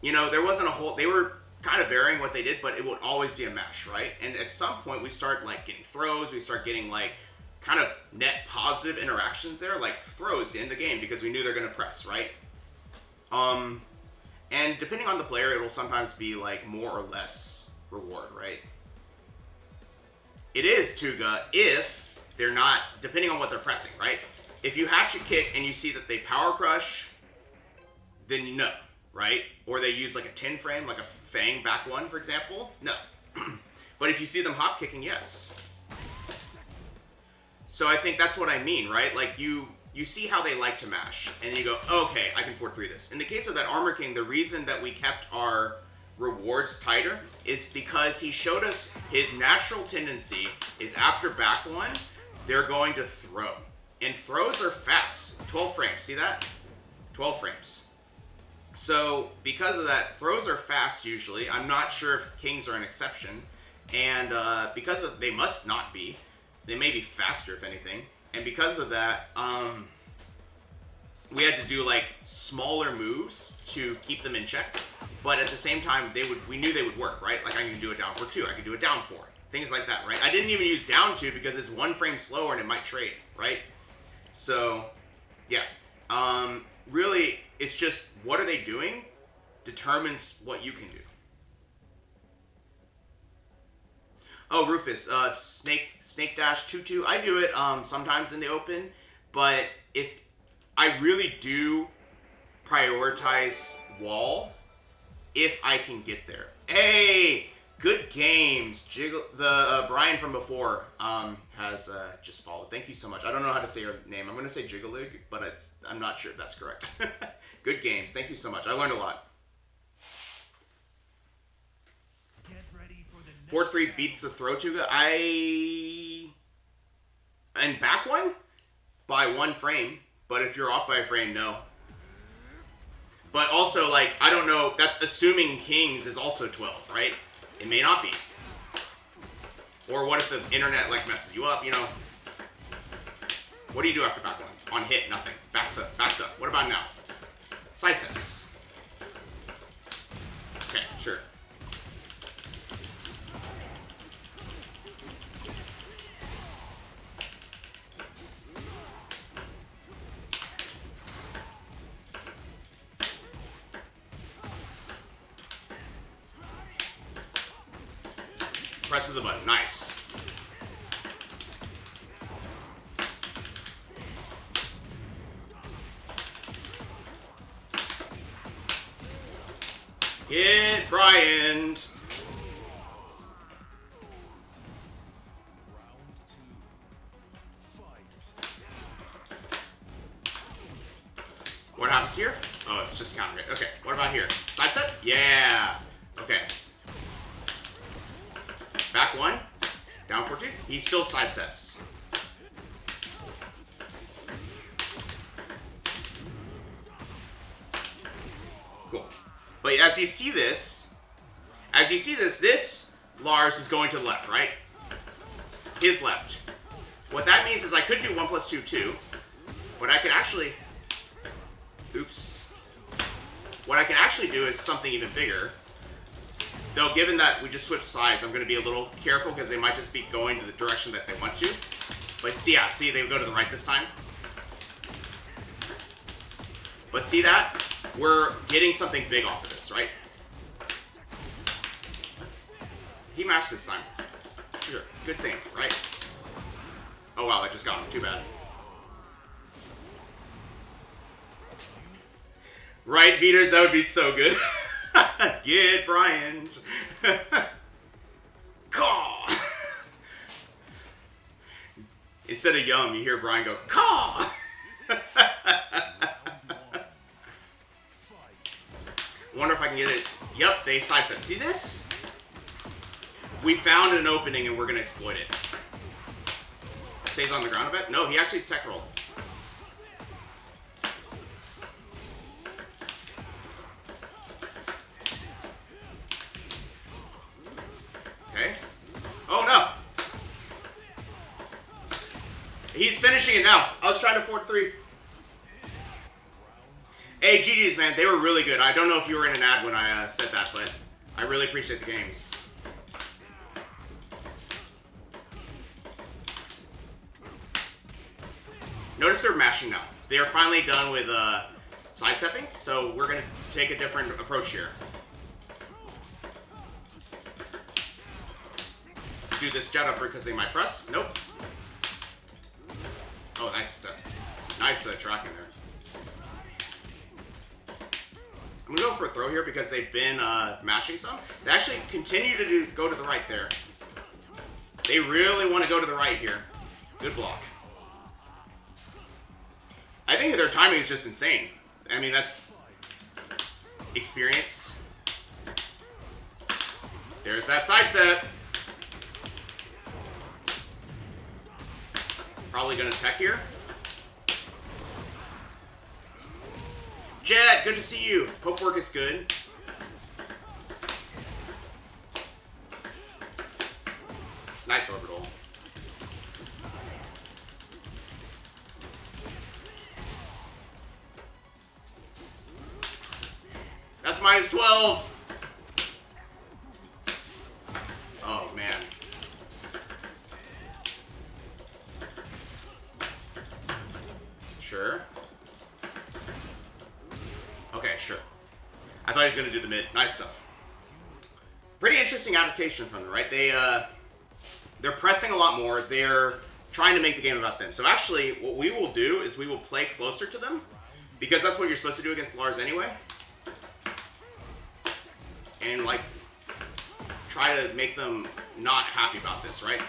you know, there wasn't a whole, they were kind of varying what they did, but it would always be a mash, right? And at some point we start like getting throws, we start getting like kind of net positive interactions there, like throws to end the game because we knew they're going to press, right? And depending on the player, it will sometimes be like more or less reward, right? It is Tuga if they're not, depending on what they're pressing, right? If you hatchet kick and you see that they power crush, then you know, right? Or they use like a 10 frame, like a Fang back one, for example, no. But if you see them hop kicking, yes. So I think that's what I mean, right? Like you see how they like to mash, and you go, okay, I can 4-3 this. In the case of that Armor King, the reason that we kept our rewards tighter is because he showed us his natural tendency is after back one, they're going to throw. And throws are fast. 12 frames, see that? 12 frames. So because of that, throws are fast usually. I'm not sure if Kings are an exception. And because of, they must not be. They may be faster if anything. And because of that, we had to do like smaller moves to keep them in check. But at the same time, we knew they would work, right? Like I can do a down 4-2, I can do a down 4, things like that, right? I didn't even use down 2 because it's 1 frame slower and it might trade, right? So, yeah. Really, it's just what are they doing determines what you can do. Oh, Rufus, Snake Dash 2-2. I do it sometimes in the open, but if I really do prioritize wall, if I can get there. Hey, good games. The Bryan from before has just followed. Thank you so much. I don't know how to say your name. I'm going to say Jigglig, but I'm not sure if that's correct. Good games. Thank you so much. I learned a lot. 4-3 beats the throw Tuga. And back one? By 1 frame. But if you're off by a frame, no. But also, like, I don't know, that's assuming Kings is also 12, right? It may not be. Or what if the internet, like, messes you up, you know? What do you do after back one? On hit, nothing. Backs up, backs up. What about now? Side steps. Okay, sure. Presses a button. Nice. Get Bryan. What happens here? Oh, it's just counter hit. Okay, what about here? Side step? Yeah. Okay. Back one. Down 4-2. He still side steps. Cool. But as you see this, this Lars is going to the left, right? His left. What that means is I could do 1+2, 2. But I could actually... Oops. What I can actually do is something even bigger. Though, given that we just switched sides, I'm going to be a little careful because they might just be going to the direction that they want to. But see, yeah, see, they go to the right this time. But see that? We're getting something big off of this, right? He matched this time. Sure, good thing, right? Oh wow, that just got him. Too bad. Right, Beaters? That would be so good. Get Bryan. Caw. Instead of yum, you hear Bryan go, caw. Wonder if I can get it. Yep, they sidestep. See this? We found an opening and we're going to exploit it. Stays on the ground a bit? No, he actually tech rolled. Okay. Oh no! He's finishing it now. I was trying to 4-3. Hey, GG's, man. They were really good. I don't know if you were in an ad when I said that, but I really appreciate the games. Notice they're mashing now. They are finally done with sidestepping, so we're going to take a different approach here. Do this jet upper because they might press. Nope. Oh, nice tracking there. I'm gonna go for a throw here because they've been mashing some. They actually continue to go to the right there. They really want to go to the right here. Good block. I think their timing is just insane. I mean, that's experience. There's that side step. Probably gonna tech here. Jet, good to see you. Hope work is good. Nice orbital. That's -12. Oh, man. Sure. Okay, sure. I thought he was going to do the mid. Nice stuff. Pretty interesting adaptation from them, right? They're pressing a lot more. They're trying to make the game about them. So actually, what we will do is we will play closer to them, because that's what you're supposed to do against Lars anyway. And, like, try to make them not happy about this, right?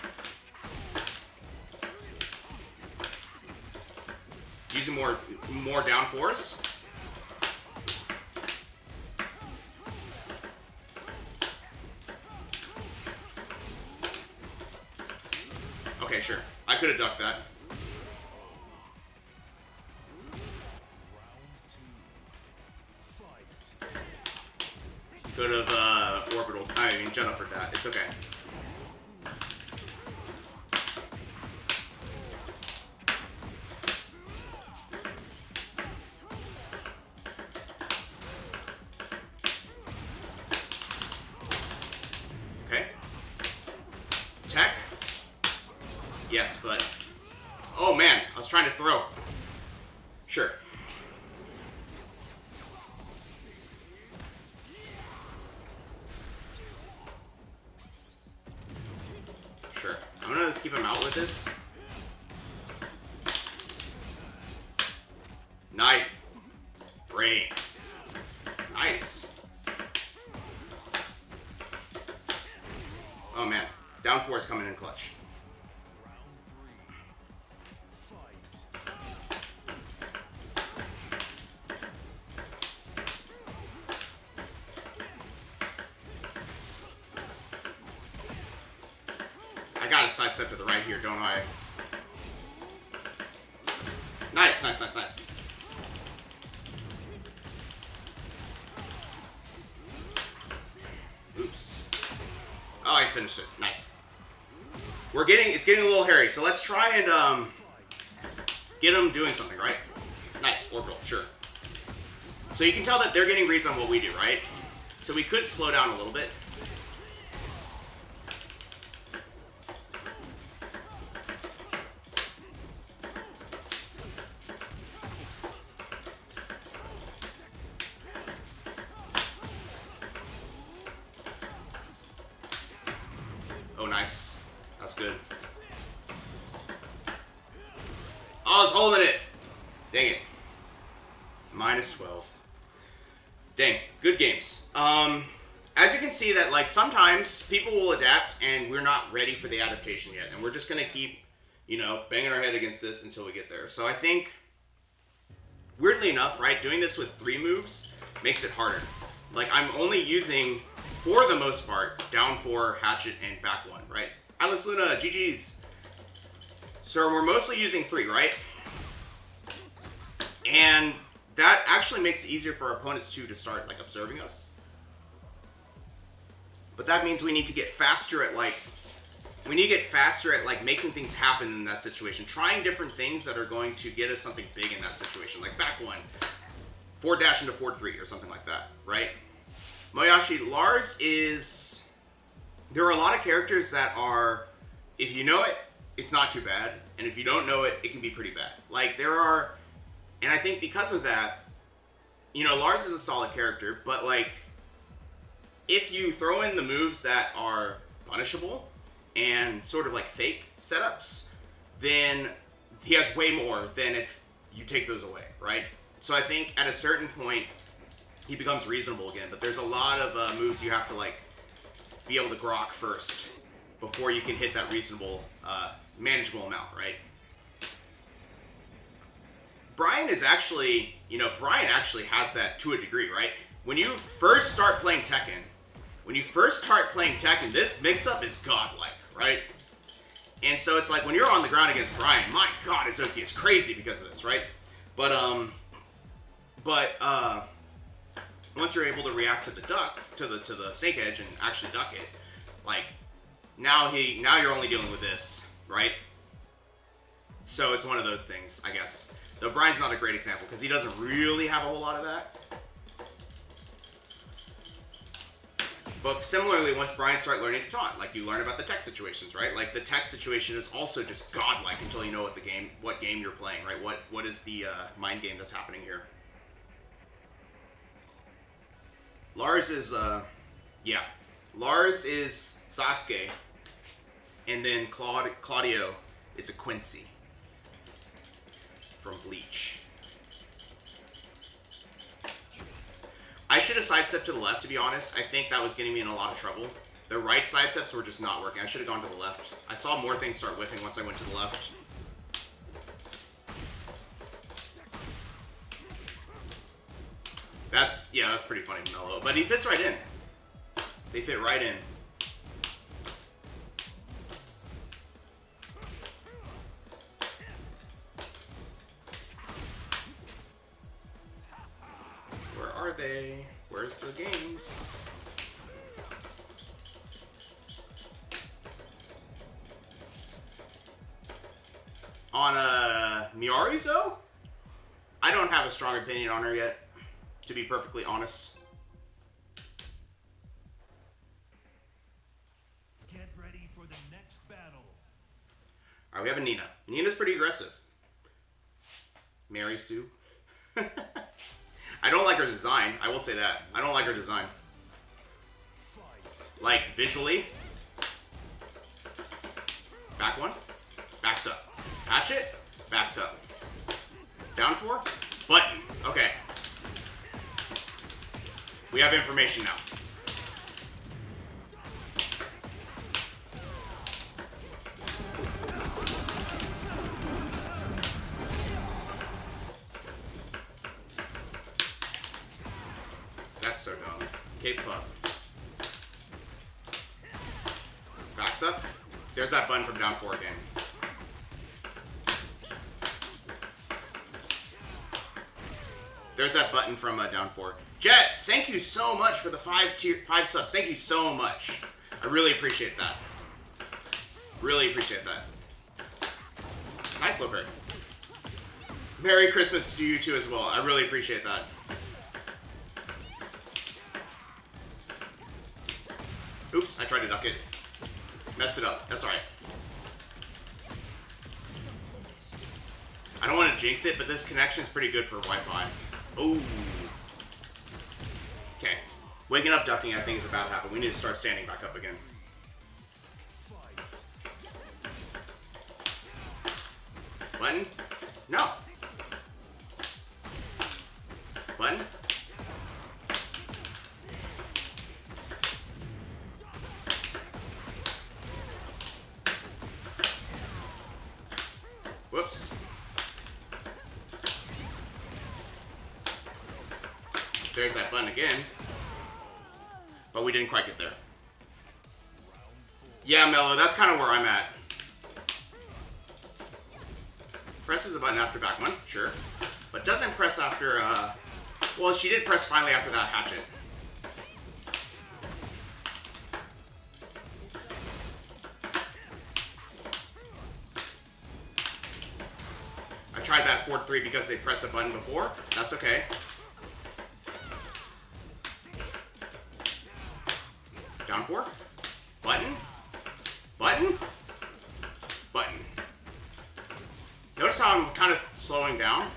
Using more down force. Okay, sure. I could have ducked that. Could have orbital. I mean, jet upper that. It's okay. Okay. Tech. Yes, but... Oh, man. I was trying to throw. Sure. Sure. I'm gonna keep him out with this. Nice. Brain. Nice. Down 4 is coming in clutch. I got a sidestep to the right here, don't I? Nice, nice, nice, nice. Oops. Oh, I finished it. Nice. It's getting a little hairy, so let's try and get them doing something, right? Nice, orbital, sure. So you can tell that they're getting reads on what we do, right? So we could slow down a little bit. Oh, nice. That's good. Oh, I was holding it. Dang it. Minus 12. Dang, good games. As you can see that, like, sometimes people will adapt and we're not ready for the adaptation yet. And we're just going to keep, you know, banging our head against this until we get there. So I think, weirdly enough, right, doing this with 3 moves makes it harder. Like, I'm only using, for the most part, down 4, hatchet, and back 1, right? Alex Luna, GG's. So we're mostly using 3, right? And that actually makes it easier for our opponents too to start like observing us. But that means we need to get faster at like making things happen in that situation, trying different things that are going to get us something big in that situation, like back 1, forward dash into forward 3 or something like that, right? Moyashi, Lars is, there are a lot of characters that are, if you know it, it's not too bad, and if you don't know it, it can be pretty bad. Like there are, and I think because of that, you know, Lars is a solid character, but like, if you throw in the moves that are punishable and sort of like fake setups, then he has way more than if you take those away, right? So I think at a certain point, he becomes reasonable again, but there's a lot of moves you have to like be able to grok first before you can hit that reasonable, manageable amount, right? Bryan is actually, you know, Bryan actually has that to a degree, right? When you first start playing Tekken, this mix-up is godlike, right? And so it's like when you're on the ground against Bryan, my God, Izuki is crazy because of this, right? But once you're able to react to the duck, to the snake edge and actually duck it, like now you're only dealing with this, right? So it's one of those things, I guess. Though Bryan's not a great example because he doesn't really have a whole lot of that. But similarly, once Bryan starts learning to taunt, like you learn about the tech situations, right? Like the tech situation is also just godlike until you know what game you're playing, right? What is the mind game that's happening here? Lars is Lars is Sasuke, and then Claudio is a Quincy from Bleach. I should have sidestepped to the left, to be honest. I think that was getting me in a lot of trouble. The right sidesteps were just not working. I should have gone to the left. I saw more things start whiffing once I went to the left. That's pretty funny, Mellow. But he fits right in. They fit right in. Where are they? Where's the games? On Miari's though? I don't have a strong opinion on her yet, to be perfectly honest. Get ready for the next battle. Alright, we have a Nina. Nina's pretty aggressive. Mary Sue. I don't like her design. I will say that. I don't like her design. Like, visually. Back 1. Backs up. Hatchet. Backs up. Down 4. Button. Okay. We have information now. backs up. There's that button from down 4 again. There's that button from down 4. Jet, thank you so much for the 5 subs. Thank you so much. I really appreciate that. Really appreciate that. Nice low break. Merry Christmas to you too as well. I really appreciate that. Oops, I tried to duck it. Messed it up. That's alright. I don't want to jinx it, but this connection is pretty good for Wi-Fi. Ooh. Okay. Waking up ducking, I think, is about to happen. We need to start standing back up again. Button? No. Button? Whoops. There's that button again. But we didn't quite get there. Yeah, Mello, that's kind of where I'm at. Presses the button after back 1, sure. But doesn't press after, well, she did press finally after that hatchet. I tried that forward 3 because they pressed a button before. That's okay. Down 4. Button. Button. Button. Notice how I'm kind of slowing down.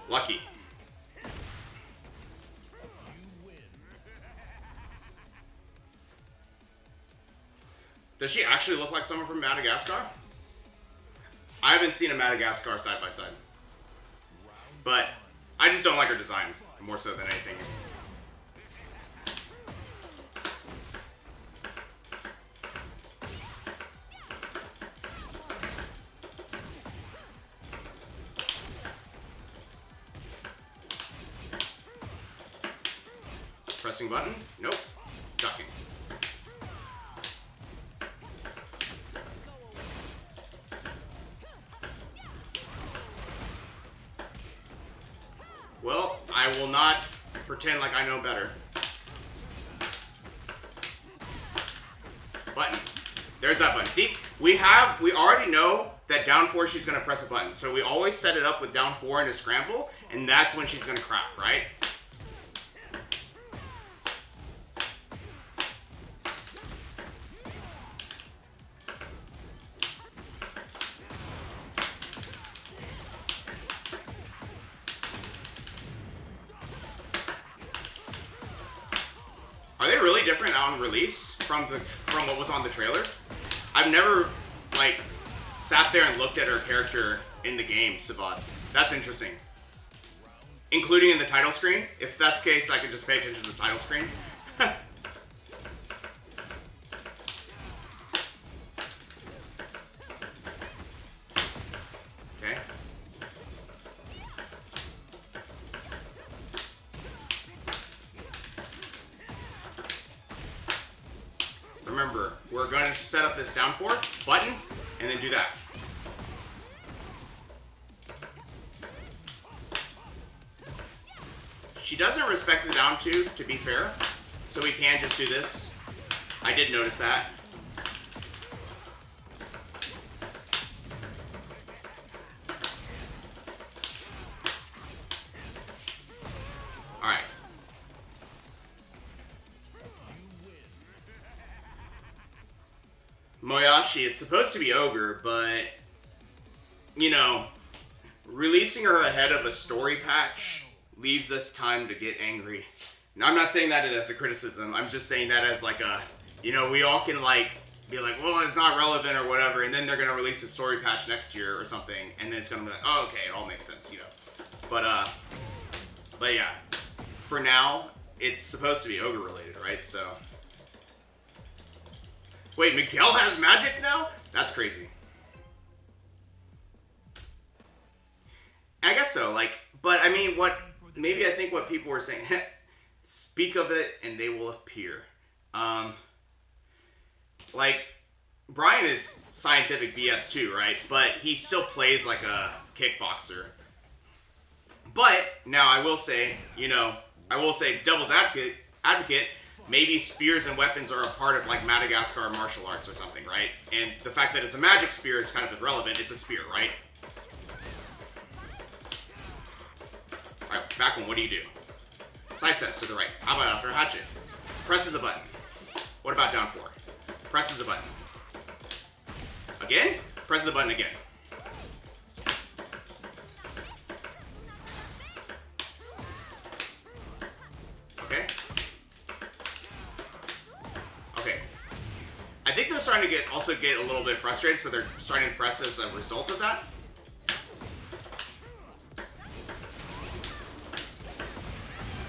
Lucky. Does she actually look like someone from Madagascar? I haven't seen a Madagascar side by side. But I just don't like her design more so than anything. Pressing button? Nope. Ducking. Well, I will not pretend like I know better. Button. There's that button. See, we already know that down 4 she's gonna press a button. So we always set it up with down 4 in a scramble, and that's when she's gonna crack, right? Are they really different on release from what was on the trailer? I've never like sat there and looked at her character in the game, Savad. That's interesting. Including in the title screen. If that's the case, I could just pay attention to the title screen. Okay. Remember, we're going to set up this down 4 button, and then do that. She doesn't respect the down 2, to be fair, so we can just do this. I did notice that. Alright. Moyashi, it's supposed to be Ogre, but, you know, releasing her ahead of a story patch leaves us time to get angry. Now, I'm not saying that as a criticism. I'm just saying that as like a, you know, we all can like be like, well, it's not relevant or whatever, and then they're gonna release a story patch next year or something, and then it's gonna be like, oh, okay, it all makes sense, you know. But yeah, for now, it's supposed to be Ogre related, right? So, wait, Miguel has magic now? That's crazy. I guess so. Like, but I mean, maybe I think what people were saying, speak of it and they will appear. Like, Bryan is scientific BS too, right? But he still plays like a kickboxer. But now I will say, devil's advocate, maybe spears and weapons are a part of like Madagascar martial arts or something, right? And the fact that it's a magic spear is kind of irrelevant. It's a spear, right? Alright, back one, what do you do? Side steps to the right. How about after hatchet? Presses a button. What about down 4? Presses a button. Again? Presses a button again. Okay. Okay. I think they're starting to get a little bit frustrated, so they're starting to press as a result of that.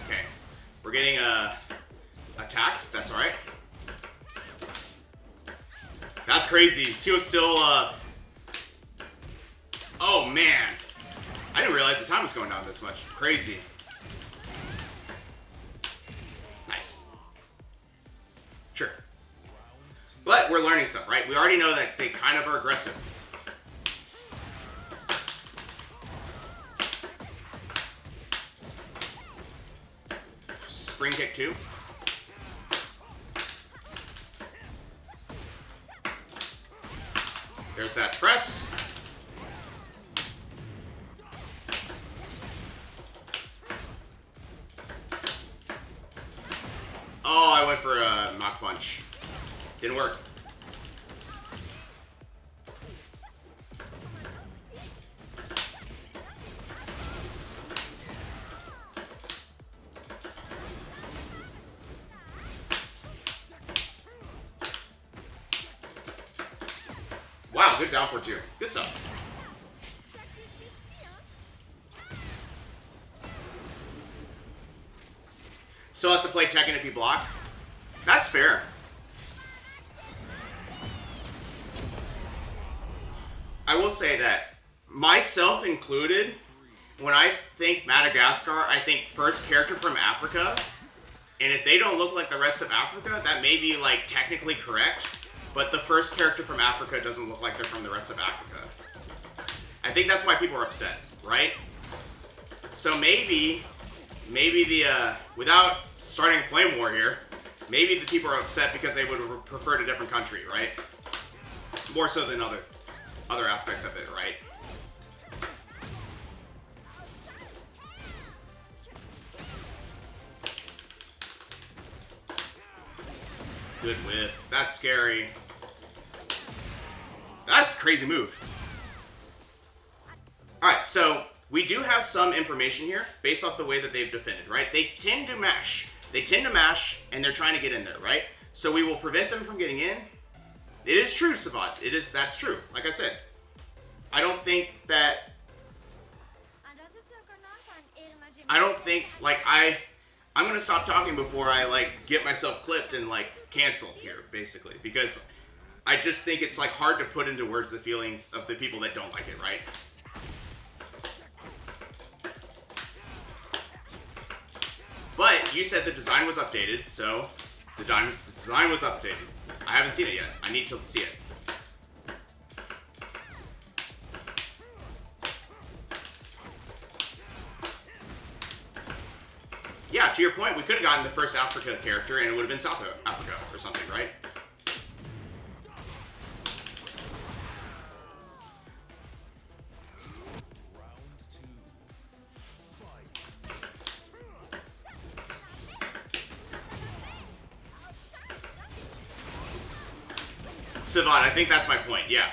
Okay. We're getting attacked. That's alright. That's crazy. She was still, oh, man. I didn't realize the time was going down this much. Crazy. Nice. Sure. But we're learning stuff, right? We already know that they kind of are aggressive. Spring kick 2. There's that press. Oh, I went for a knock punch. Didn't work. Wow, good down for 2. Good stuff. So has to play Tekken if you block. That's fair. I will say that, myself included, when I think Madagascar, I think first character from Africa. And if they don't look like the rest of Africa, that may be like technically correct. But the first character from Africa doesn't look like they're from the rest of Africa. I think that's why people are upset, right? So maybe the, without starting a flame war here, maybe the people are upset because they would have preferred a different country, right? More so than other aspects of it, right? Good whiff. That's scary. That's a crazy move. Alright, so we do have some information here based off the way that they've defended, right? They tend to mash. They tend to mash, and they're trying to get in there, right? So we will prevent them from getting in. It is true, Savat. That's true. Like I said. I don't think, like, I'm gonna stop talking before I, like, get myself clipped and, like, canceled here, basically. Because I just think it's, like, hard to put into words the feelings of the people that don't like it, right? But you said the design was updated, so the design was updated. I haven't seen it yet. I need to see it. Yeah, to your point, we could have gotten the first Africa character and it would have been South Africa or something, right? Savat, I think that's my point, yeah.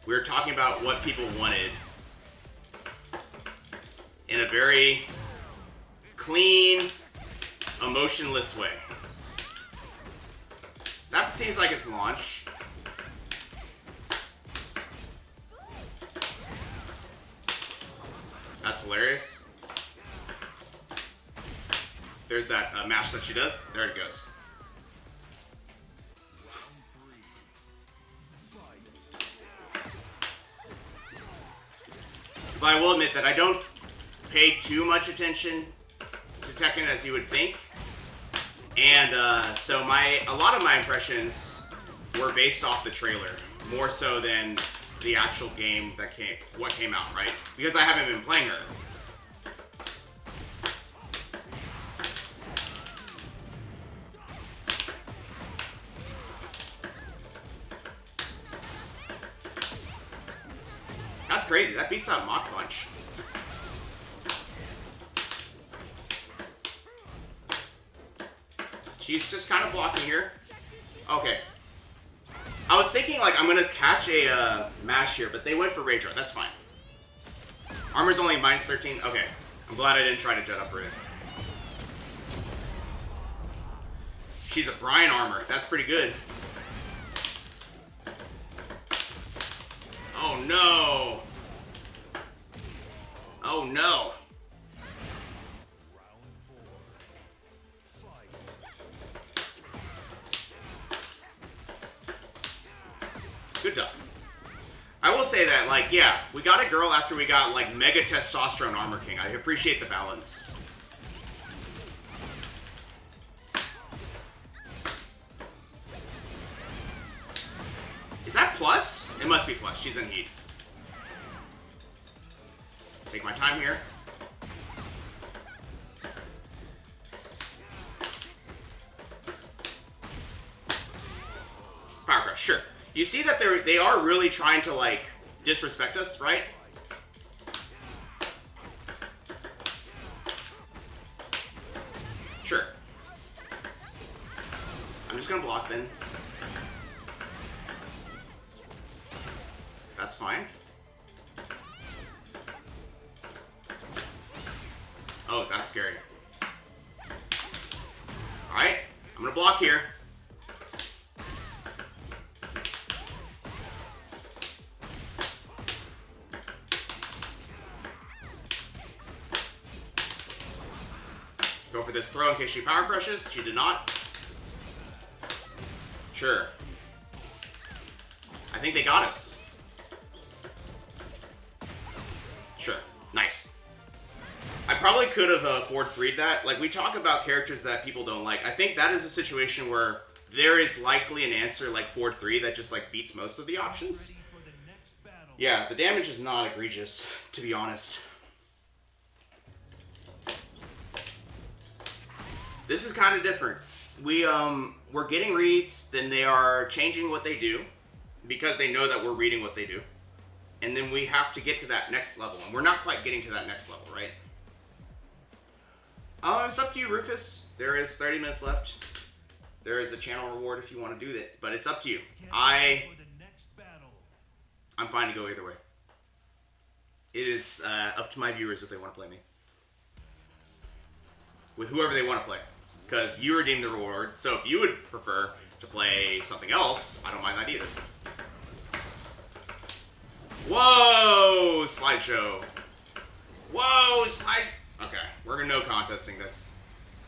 We were talking about what people wanted in a very clean, emotionless way. That seems like it's launch. That's hilarious. There's that mash that she does. There it goes. But I will admit that I don't pay too much attention to Tekken as you would think. And so a lot of my impressions were based off the trailer, more so than the actual game what came out, right? Because I haven't been playing her. That's crazy. That beats out Mach Punch. She's just kind of blocking here. Okay. I was thinking, like, I'm gonna catch a mash here, but they went for Rage Art. That's fine. Armor's only minus 13. Okay. I'm glad I didn't try to jet up her in. She's a Bryan armor. That's pretty good. Oh, no. Oh, no. Good job. I will say that, like, yeah, we got a girl after we got, like, Mega Testosterone Armor King. I appreciate the balance. Is that plus? It must be plus. She's in heat. Take my time here. Power Crush, sure. You see that they are really trying to, like, disrespect us, right? Sure. I'm just gonna block then. That's fine. Oh, that's scary. Alright, I'm gonna block here. Go for this throw in case she power crushes. She did not. Sure. I think they got us. Sure. Nice. I probably could have forward freed that. Like, we talk about characters that people don't like. I think that is a situation where there is likely an answer like forward 3 that just, like, beats most of the options. Yeah, the damage is not egregious, to be honest. This is kind of different. We're getting reads, then they are changing what they do because they know that we're reading what they do. And then we have to get to that next level, and we're not quite getting to that next level, right? It's up to you, Rufus. There is 30 minutes left. There is a channel reward if you want to do that, but it's up to you. I'm fine to go either way. It is up to my viewers if they want to play me. With whoever they want to play. Because you redeem the reward, so if you would prefer to play something else, I don't mind that either. Whoa! Slideshow. Whoa! Okay, we're no contesting this.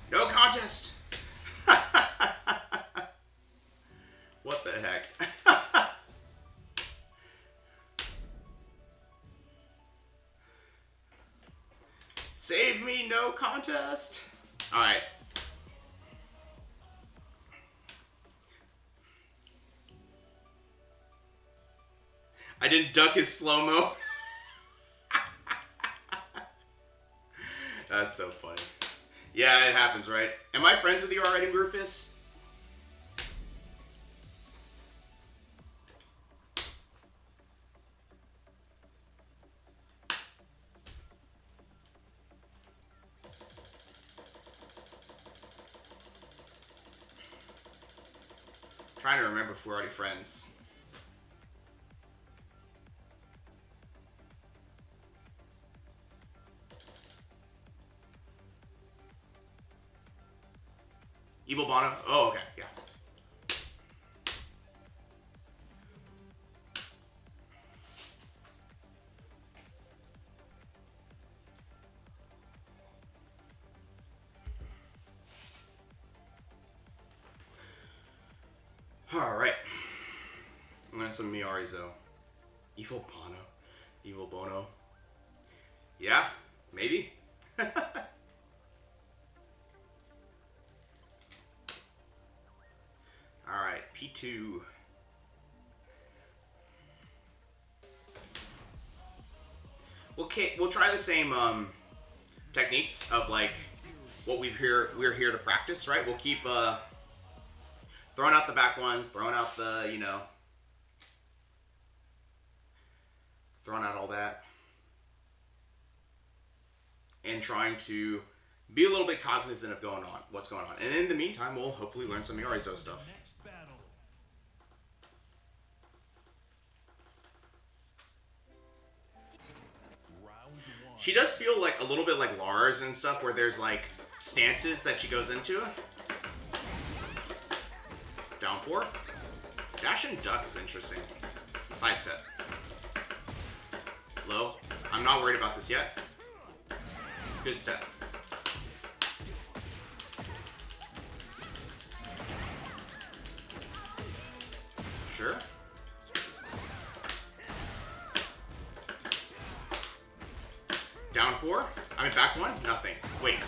No contest! What the heck? Save me, no contest! Alright. I didn't duck his slow-mo. That's so funny. Yeah, it happens, right? Am I friends with you already, Rufus? Trying to remember if we're already friends. Evil Bono? Oh, okay, yeah. Alright. I'm going to some Miarizo. Evil Bono. Evil Bono. Yeah, maybe. Alright, P2. We'll try the same techniques of like what we're here to practice, right? We'll keep throwing out the back ones, throwing out the, you know, throwing out all that, and trying to be a little bit cognizant of what's going on. And in the meantime, we'll hopefully learn some Yorizo stuff. Next battle. Round one. She does feel like a little bit like Lars and stuff, where there's like stances that she goes into. Down 4. Dash and duck is interesting. Side step. Low. I'm not worried about this yet. Good step. Sure. Down 4. I mean, back 1. Nothing. Wait.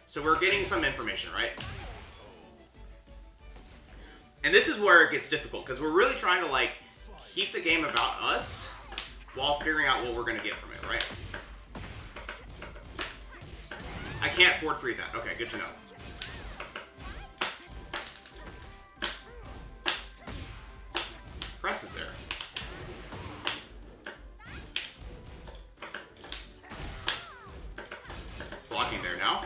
So we're getting some information, right? And this is where it gets difficult, because we're really trying to, like, keep the game about us while figuring out what we're going to get from it, right? I can't forward free that. Okay, good to know. Press is there. Blocking there now.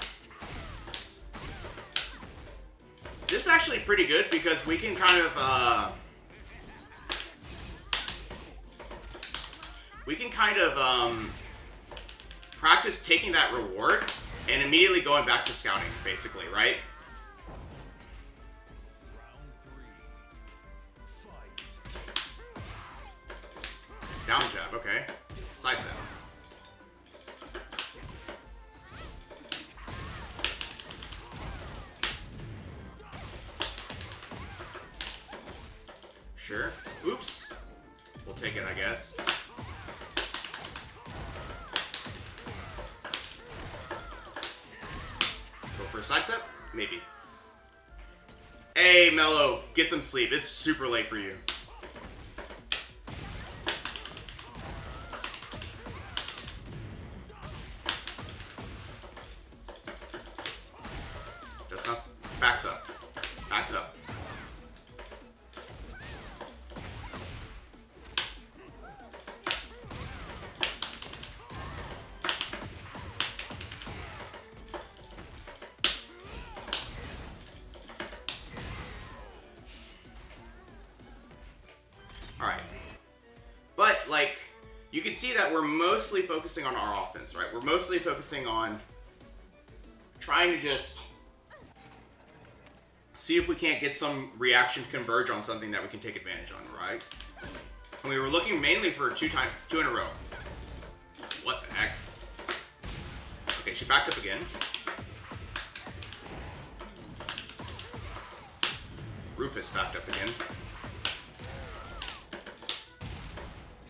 This is actually pretty good because we can kind of practice taking that reward and immediately going back to scouting, basically, right? Down jab, okay. Side step. Sure. Oops. We'll take it, I guess. Go for a side step? Maybe. Hey, Mello. Get some sleep. It's super late for you. Just up. Backs up. Backs up. Alright. But, like, you can see that we're mostly focusing on our offense, right? We're mostly focusing on trying to just see if we can't get some reaction to converge on something that we can take advantage on, right? And we were looking mainly for two in a row. What the heck? Okay, she backed up again. Rufus backed up again.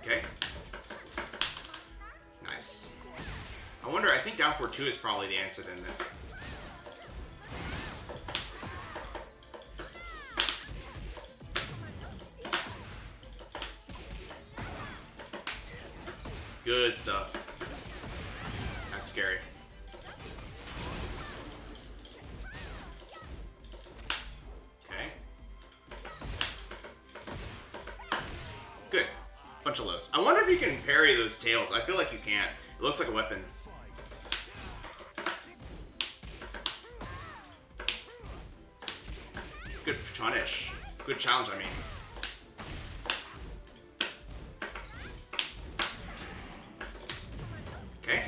Okay. Nice. I wonder, I think down 4-2 is probably the answer then. Good stuff. That's scary. Okay. Good. Bunch of lows. I wonder if you can parry those tails. I feel like you can't. It looks like a weapon. Good punish. Good challenge, I mean. Okay.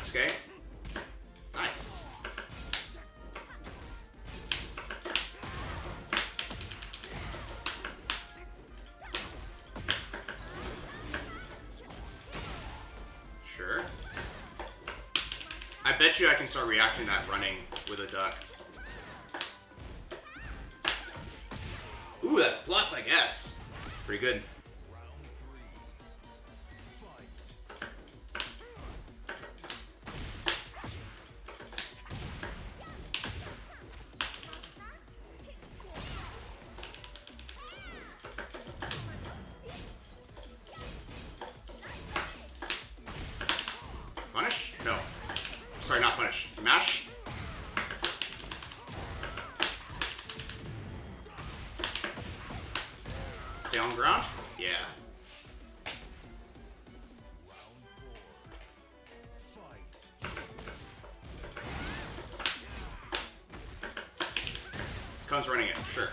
Okay. Nice. Sure. I bet you I can start reacting to that running with a duck. Ooh, that's plus, I guess. Pretty good. stay on the ground? Yeah. Comes running in, sure.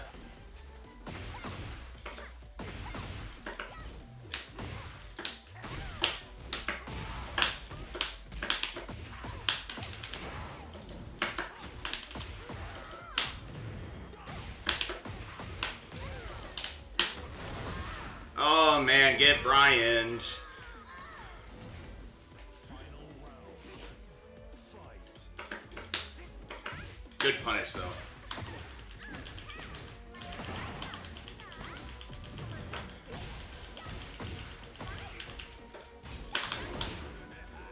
Oh man, get Bryan. Good punish though.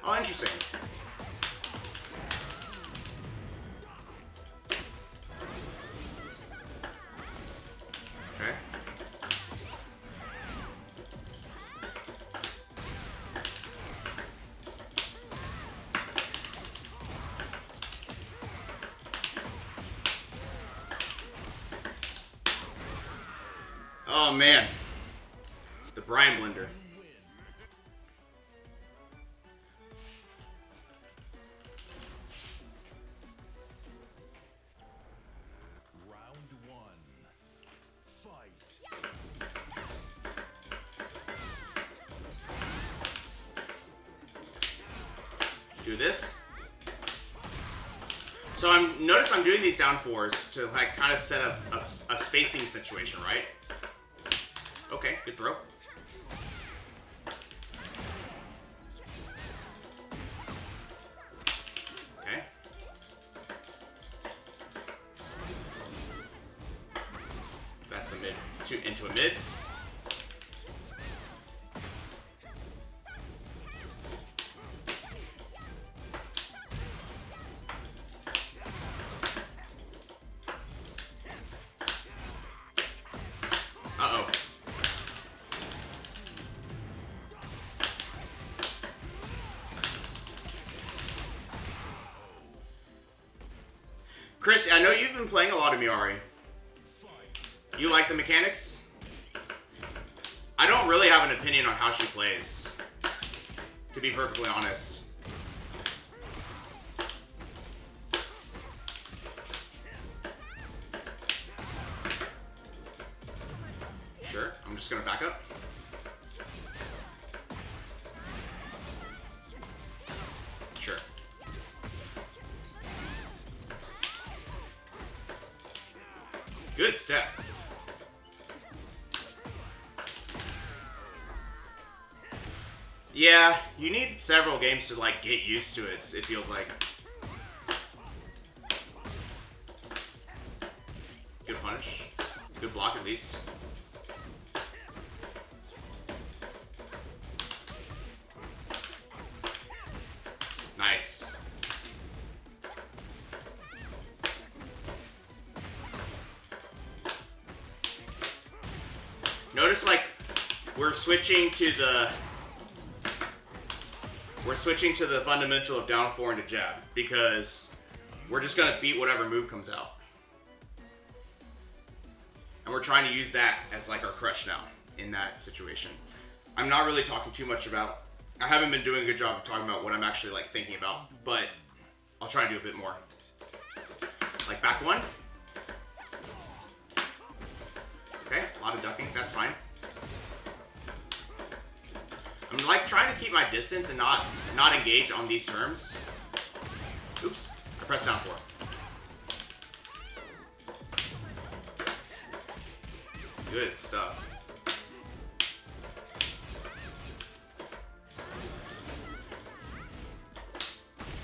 Oh, interesting. Okay. Oh man, the Bryan blender. Do this. So notice I'm doing these down fours to like kind of set up a spacing situation, right? Okay, good throw. Okay. That's a mid into a mid. Uh-oh. Chris, I know you've been playing a lot of Miari. You like the mechanics? I don't really have an opinion on how she plays, to be perfectly honest. Sure, I'm just gonna back up. Sure. Good step. Yeah, you need several games to like get used to it, it feels like. Good punish. Good block at least. Nice. Notice like we're switching to the fundamental of down four into jab because we're just gonna beat whatever move comes out. And we're trying to use that as like our crutch now in that situation. I'm not really talking too much about, I haven't been doing a good job of talking about what I'm actually like thinking about, but I'll try to do a bit more. Like back one. Okay, a lot of ducking, that's fine. I'm like trying to keep my distance and not engage on these terms. Oops, I pressed down four. Good stuff.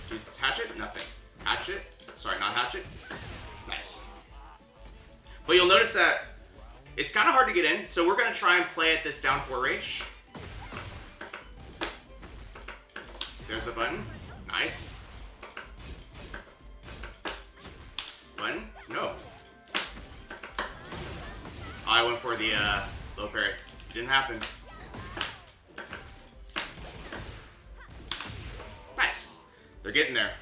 Dude, hatchet? Nothing. Hatchet? Sorry, not hatchet. Nice. But you'll notice that it's kind of hard to get in, so we're going to try and play at this down four range. There's a button. Nice. Button? No. I went for the low parry. Didn't happen. Nice. They're getting there.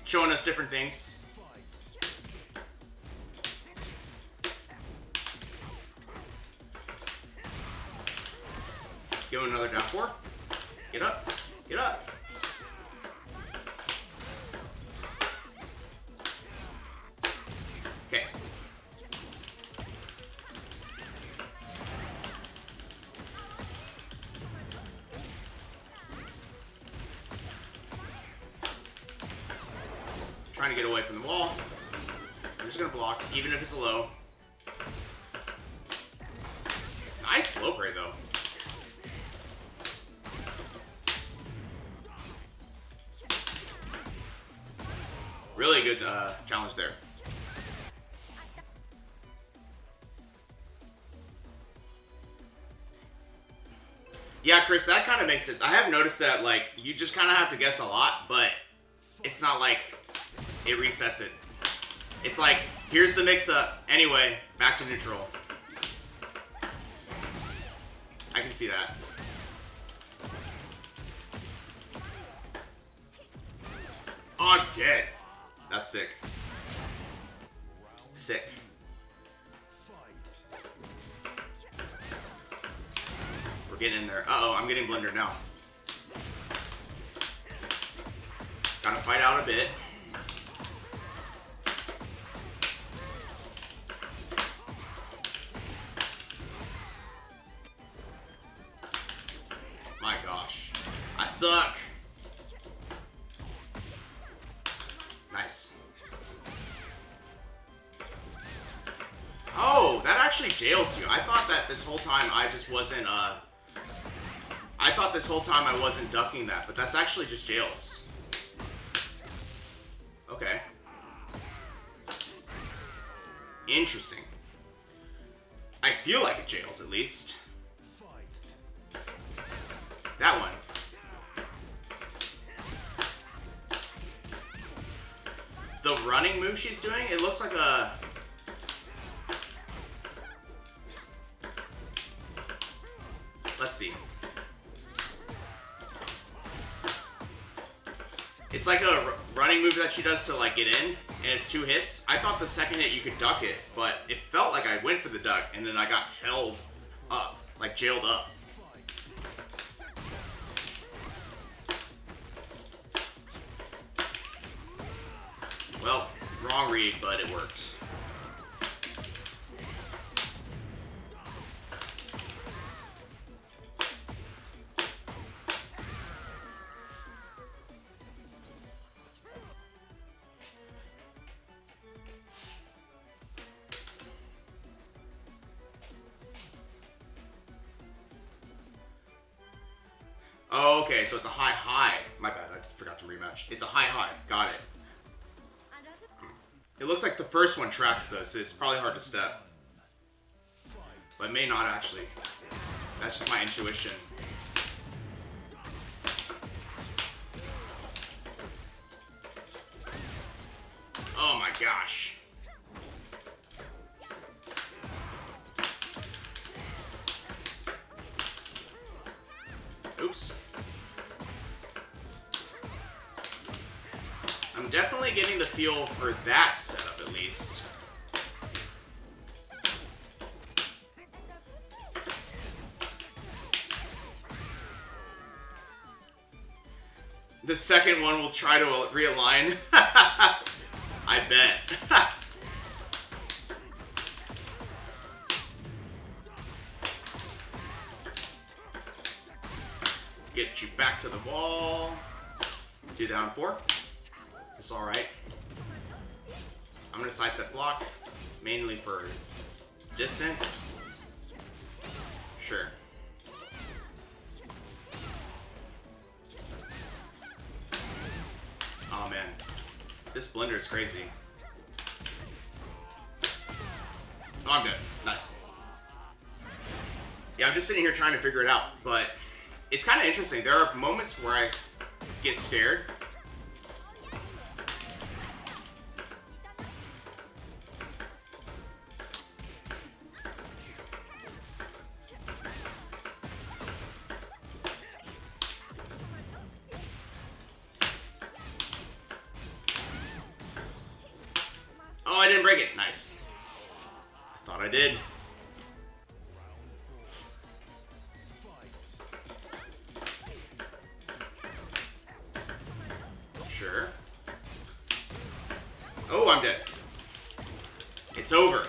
Showing us different things. Give him another down 4. Get up. Get up. Okay. Trying to get away from the wall. I'm just gonna block, even if it's a low. Nice slow break though. Really good challenge there. Yeah, Chris, that kind of makes sense. I have noticed that, like, you just kind of have to guess a lot, but it's not like it resets it. It's like, here's the mix-up. Anyway, back to neutral. I can see that. Oh, I'm dead. That's sick. Sick. We're getting in there. Uh-oh, I'm getting blendered now. Gotta fight out a bit. My gosh. I suck. Nice. Oh, that actually jails you. I thought that this whole time I just wasn't, I thought this whole time I wasn't ducking that, but that's actually just jails. Okay. Interesting. I feel like it jails, at least. That one. The running move she's doing, it looks like a... Let's see. It's like a running move that she does to, like, get in, and it's 2 hits. I thought the second hit you could duck it, but it felt like I went for the duck, and then I got held up, like jailed up. Well, wrong read, but it works. Oh, okay, so it's a high. My bad, I forgot to rematch. It's a high. Got it. It looks like the first one tracks though, so it's probably hard to step. But it may not actually. That's just my intuition. Oh my gosh. Oops. I'm definitely getting the feel for that setup, at least. The second one will try to realign. I bet. Get you back to the wall. 2 down 4. It's alright. I'm gonna sidestep block, mainly for distance. Sure. Oh man. This blender is crazy. Oh, I'm good. Nice. Yeah, I'm just sitting here trying to figure it out, but it's kind of interesting. There are moments where I get scared. Oh, I didn't break it. Nice. I thought I did. Oh, I'm dead. It's over.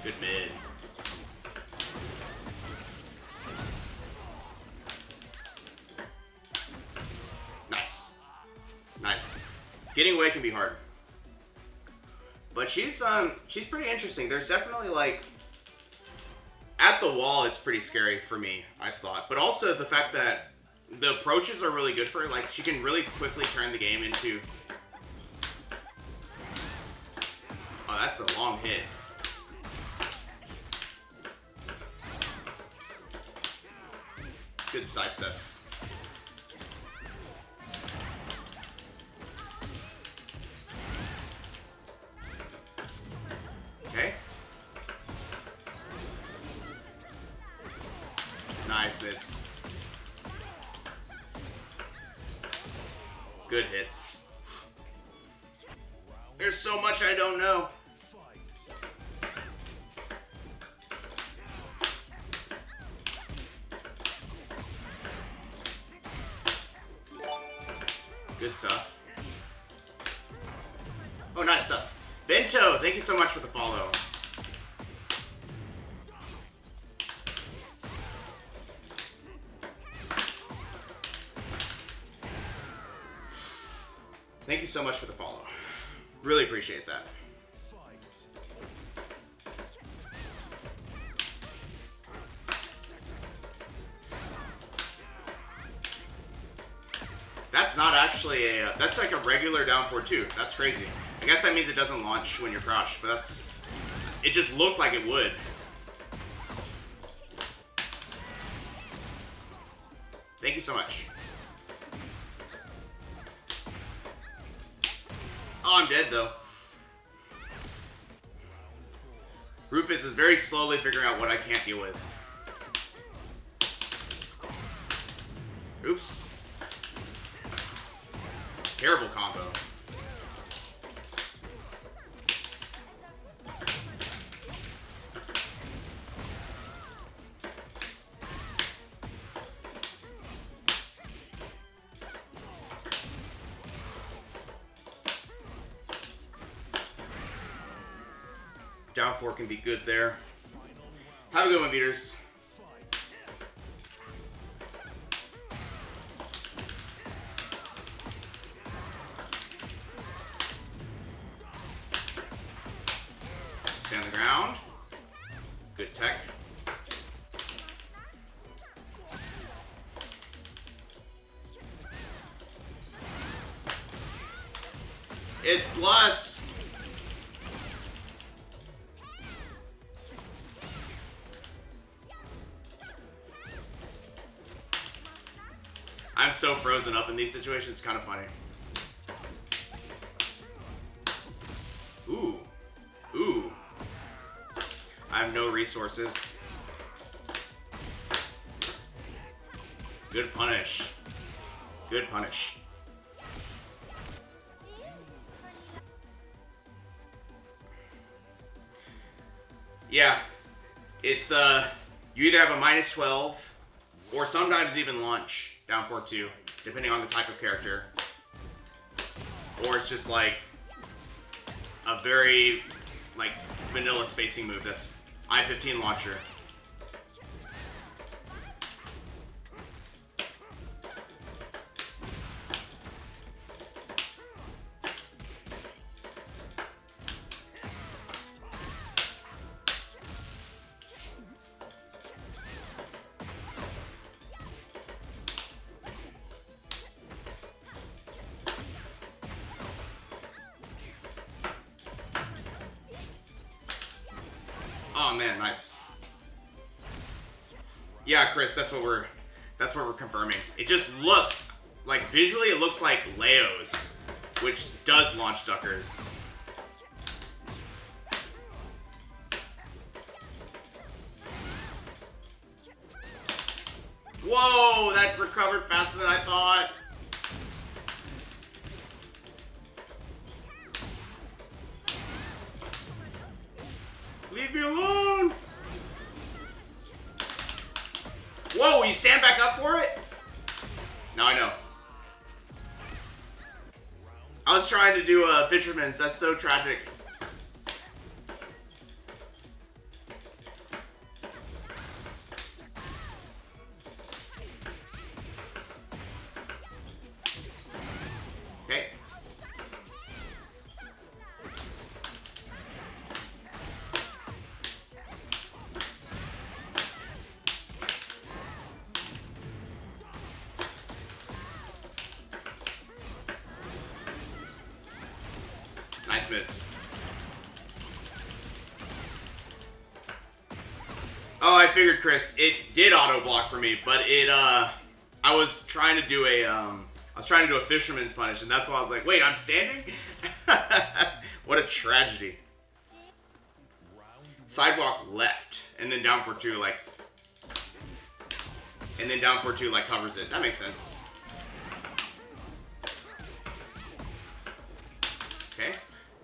Good mid. Nice. Nice. Getting away can be hard. But she's pretty interesting. There's definitely like at the wall it's pretty scary for me, I've thought. But also the fact that the approaches are really good for her. Like she can really quickly turn the game into. Oh, that's a long hit. Good sidesteps. Okay. Nice mids. Good hits. There's so much I don't know. Good stuff. Oh, nice stuff. Bento, thank you so much for the follow. Thank you so much for the follow. Really appreciate that. That's not actually a, that's like a regular down forward too. That's crazy. I guess that means it doesn't launch when you're crouched, but that's, it just looked like it would. Thank you so much. Oh, I'm dead though. Rufus is very slowly figuring out what I can't deal with. Oops. Terrible combo. Down 4 can be good there. Have a good one, beaters. Stay on the ground. Good tech. It's plus. I'm so frozen up in these situations, it's kind of funny. Ooh. Ooh. I have no resources. Good punish. Good punish. Yeah. It's, you either have a -12 or sometimes even launch. Down 4-2, depending on the type of character. Or it's just like a very like vanilla spacing move that's I-15 launcher. Oh man, nice. Yeah, Chris, that's what we're confirming. It just looks like visually it looks like Leo's, which does launch duckers. Whoa, that recovered faster than I thought. Leave me alone! Whoa, you stand back up for it? Now I know. I was trying to do a fisherman's. That's so tragic. Okay. Nice mitts. Oh, I figured, Chris, it did auto block for me, but it I was trying to do a fisherman's punish, and that's why I was like, wait, I'm standing? What a tragedy. Sidewalk left, and then down for two, like, and then down for two, like, covers it. That makes sense. Okay.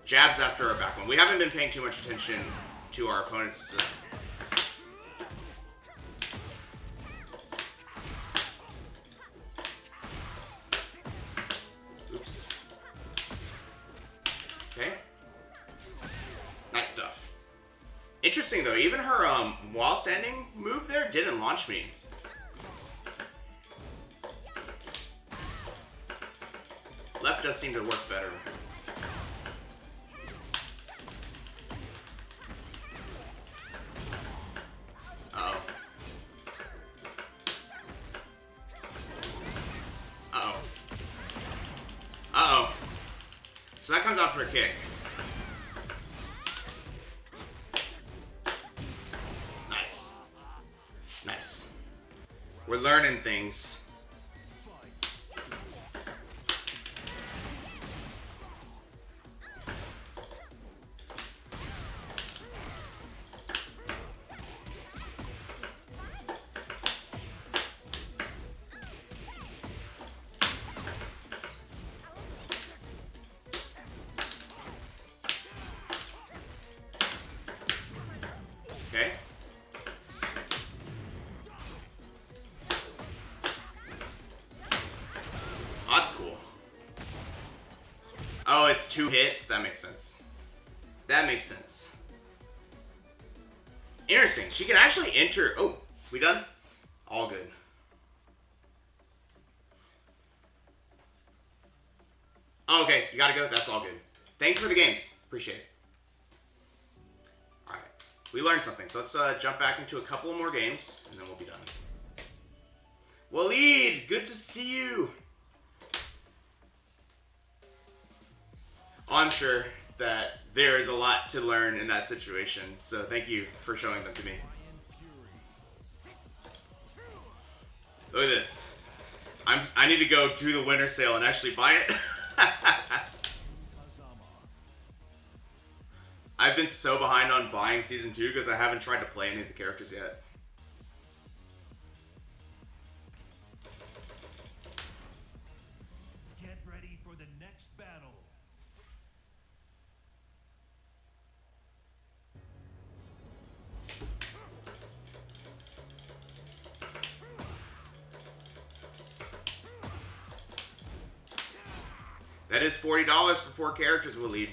Jabs after our back one. We haven't been paying too much attention to our opponents. Oops. Okay. Nice stuff. Interesting though, even her while standing move there didn't launch me. Left does seem to work better. Uh-oh. Uh-oh. Uh-oh. So that comes out for a kick. Nice. Nice. We're learning things. Okay. Oh, that's cool. Oh, it's 2 hits? That makes sense. That makes sense. Interesting. She can actually enter... Oh, we done? All good. Oh, okay. You gotta go? That's all good. Thanks for the games. Appreciate it. Alright. We learned something. So let's jump back into a couple more games, and then we'll be done. Waleed! Good to see you! I'm sure that there is a lot to learn in that situation, so thank you for showing them to me. Look at this. I need to go to the winter sale and actually buy it. I've been so behind on buying Season 2 because I haven't tried to play any of the characters yet. Get ready for the next battle. That is $40 for 4 characters, Waleed.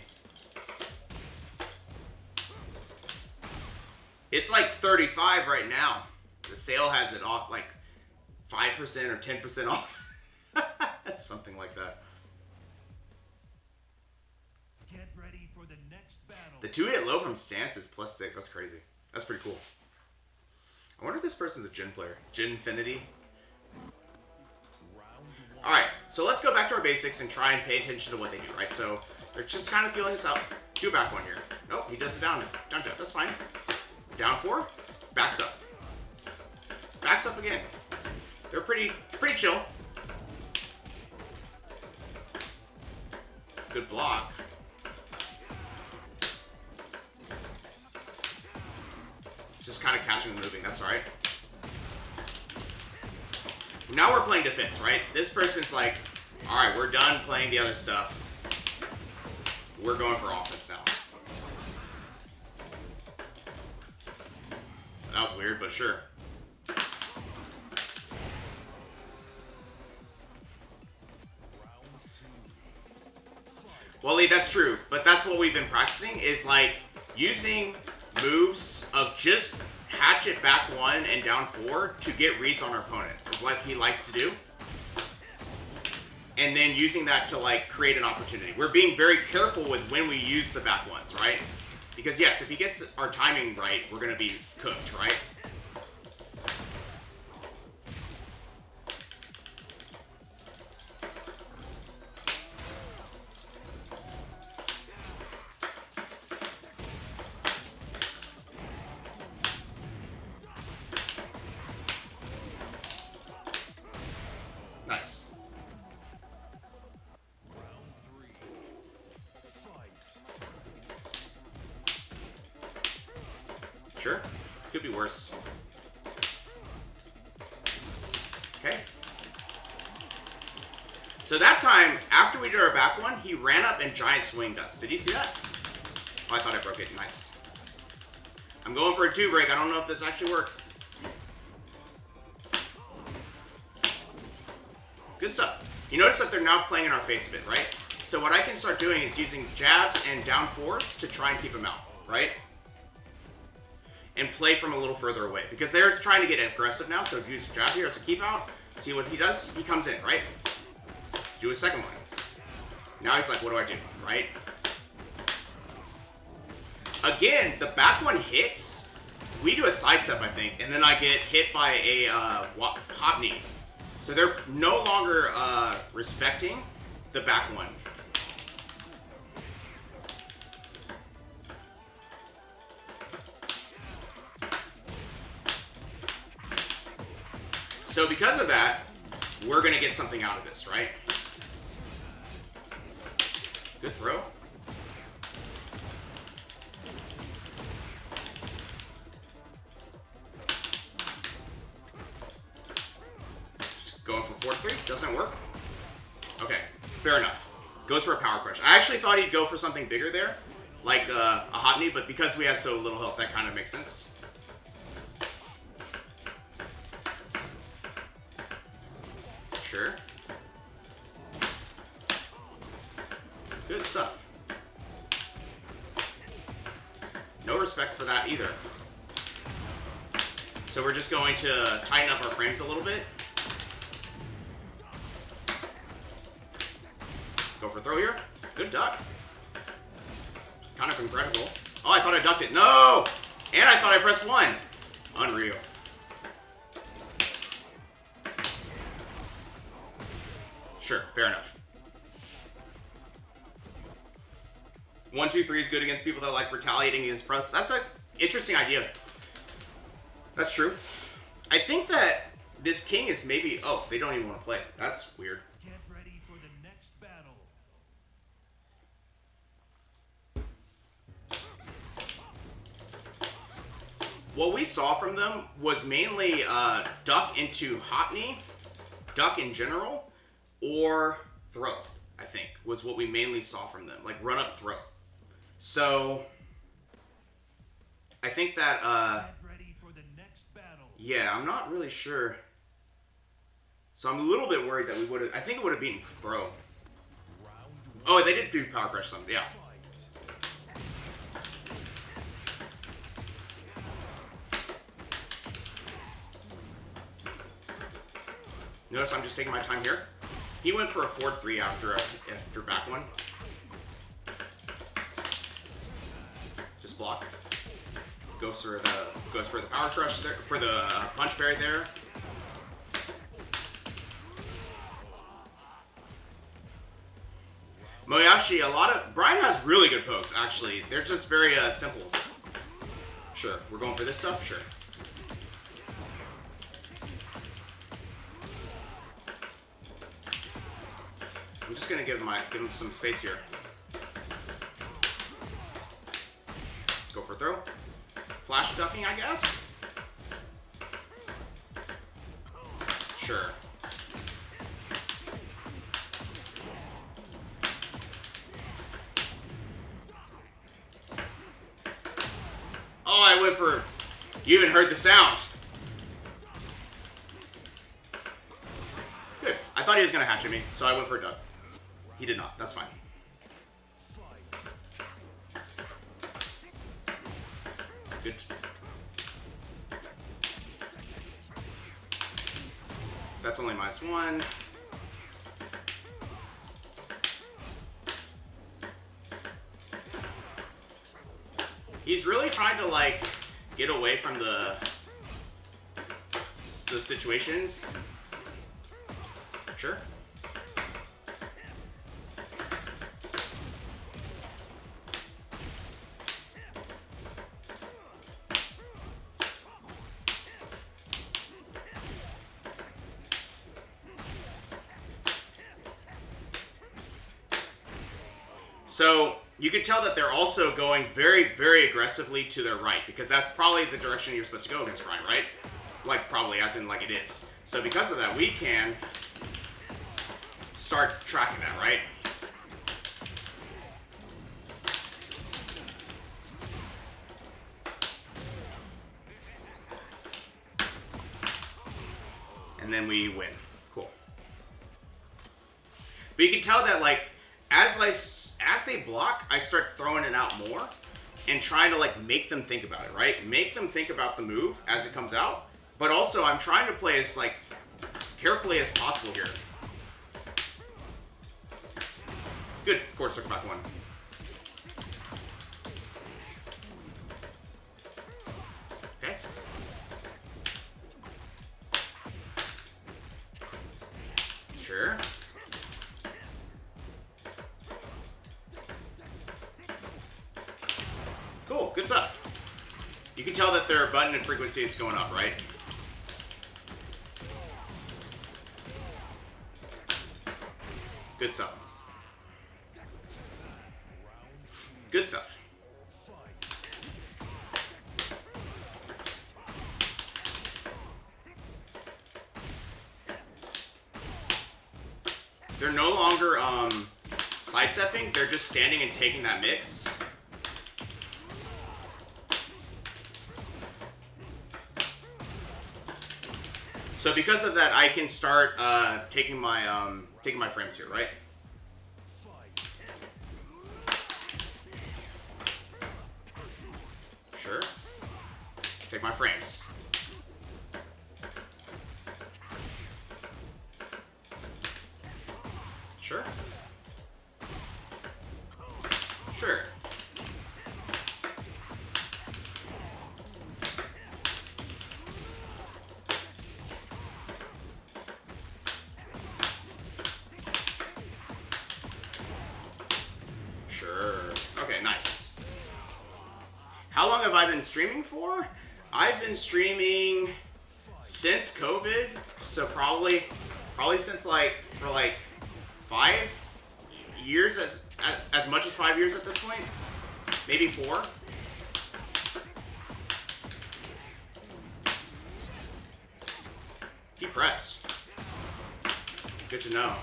It's like $35 right now. The sale has it off like 5% or 10% off. Something like that. Get ready for the next battle. The 2-hit low from stance is +6. That's crazy. That's pretty cool. I wonder if this person's a Jin player. Jinfinity. Alright, so let's go back to our basics and try and pay attention to what they do, right? So they're just kind of feeling us out. Do back one here. Nope, he does the down jab. That's fine. Down 4, backs up. Backs up again. They're pretty chill. Good block. Just kind of catching and moving. That's all right. Now we're playing defense, right? This person's like, all right, we're done playing the other stuff. We're going for offense now. That was weird, but sure. Bully, that's true. But that's what we've been practicing, is like using moves of just hatchet back 1 and down 4 to get reads on our opponent, of what he likes to do. And then using that to like create an opportunity. We're being very careful with when we use the back ones, right? Because yes, if he gets our timing right, we're gonna be cooked, right? Nice. Sure. Could be worse. Okay. So that time, after we did our back one, he ran up and giant swinged us. Did you see that? Oh, I thought I broke it. Nice. I'm going for a 2 break. I don't know if this actually works. Good stuff. You notice that they're now playing in our face a bit, right? So what I can start doing is using jabs and down 4s to try and keep him out, right? And play from a little further away. Because they're trying to get aggressive now, so if you use a jab here as a keep out, see what he does? He comes in, right? Do a second one. Now he's like, what do I do, right? Again, the back one hits. We do a sidestep, I think, and then I get hit by a hop knee. So they're no longer respecting the back one. So because of that, we're going to get something out of this, right? Good throw. Going for 4-3, doesn't work. Okay, fair enough. Goes for a power crush. I actually thought he'd go for something bigger there, like a hot knee, but because we have so little health, that kind of makes sense. Sure. Good stuff. No respect for that either. So we're just going to tighten up our frames a little bit. Go for throw here. Good duck. Kind of incredible. Oh, I thought I ducked it. No! And I thought I pressed 1. Unreal. Sure, fair enough. 1, 2, 3 is good against people that like retaliating against press. That's an interesting idea. That's true. I think that this king is maybe... Oh, they don't even want to play. That's weird. Get ready for the next battle. What we saw from them was mainly duck into hop knee, duck in general, or throw, I think, was what we mainly saw from them. Like run up throw. So I think that Get ready for the next battle. yeah, I'm not really sure. So I'm a little bit worried that we would have... I think it would have beaten throw. Oh, they did do power crush some, yeah. Notice I'm just taking my time here. He went for a 4-3 after back one. Just block. Goes for the power crush there, for the punch berry there. Moyashi, Bryan has really good pokes, actually. They're just very simple. Sure, we're going for this stuff? Sure. I'm just gonna give him some space here. Go for throw. Flash ducking, I guess? Sure. Oh, I went for... You even heard the sound. Good. I thought he was going to hatchet me, so I went for a duck. He did not. That's fine. Good. That's only -1. He's really trying to, like, get away from the situations. Sure. So you can tell that they're also going very, very aggressively to their right, because that's probably the direction you're supposed to go against Bryan, right? Like, probably, as in, like, it is. So because of that, we can start tracking that, right? And then we win. Cool. But you can tell that, like, as they block, I start throwing it out more and trying to, like, make them think about it, right? Make them think about the move as it comes out. But also, I'm trying to play as, like, carefully as possible here. Good. Quarter circle back 1. Okay. Sure. Cool. Good stuff. You can tell that their button and frequency is going up, right? Good stuff. Good stuff. They're no longer sidestepping, they're just standing and taking that mix. So because of that, I can start taking my frames here, right? Sure. Take my frames. Sure. Sure. Sure. Okay, nice. How long have I been streaming for? I've been streaming since COVID, so probably since for 5 years, as much as 5 years at this point, maybe 4. Keep pressed. Good to know.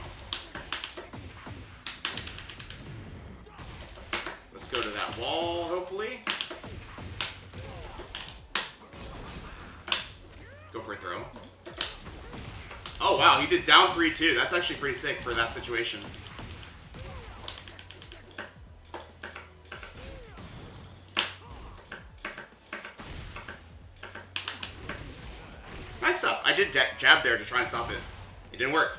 Let's go to that wall, hopefully. Go for a throw. Oh wow, he did down 3-2. That's actually pretty sick for that situation. Nice stuff. I did jab there to try and stop it. It didn't work.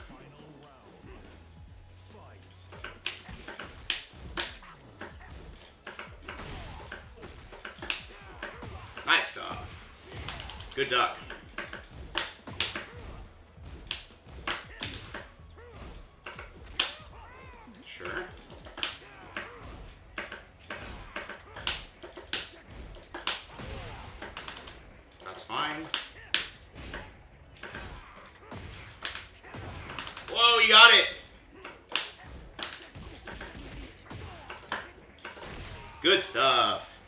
Nice stuff. Good duck. Sure. That's fine. Whoa, you got it! Good stuff.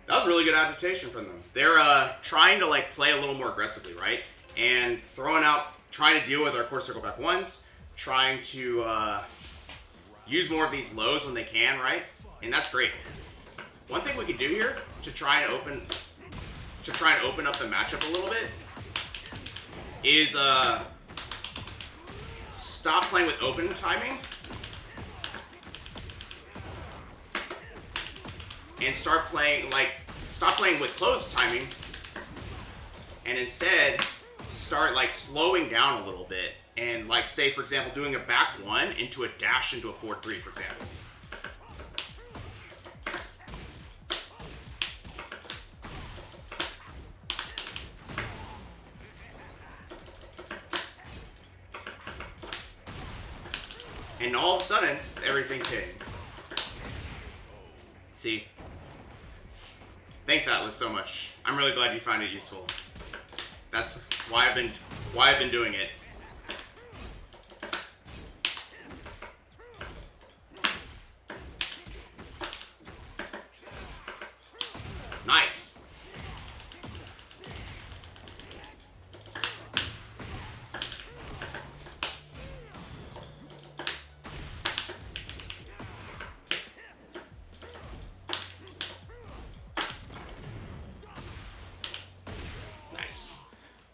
That was a really good adaptation from them. They're trying to play a little more aggressively, right? And trying to deal with our quarter circle back 1s, trying to use more of these lows when they can, right? And that's great. One thing we could do here to try and open up the matchup a little bit is stop playing with open timing. and start playing, like, stop playing with closed timing, and instead start, like, slowing down a little bit, and, like, say, for example, doing a back one into a dash into a forward three, for example. And all of a sudden, everything's hitting. See? Thanks, Atlas, so much. I'm really glad you find it useful. That's why I've been doing it. Nice.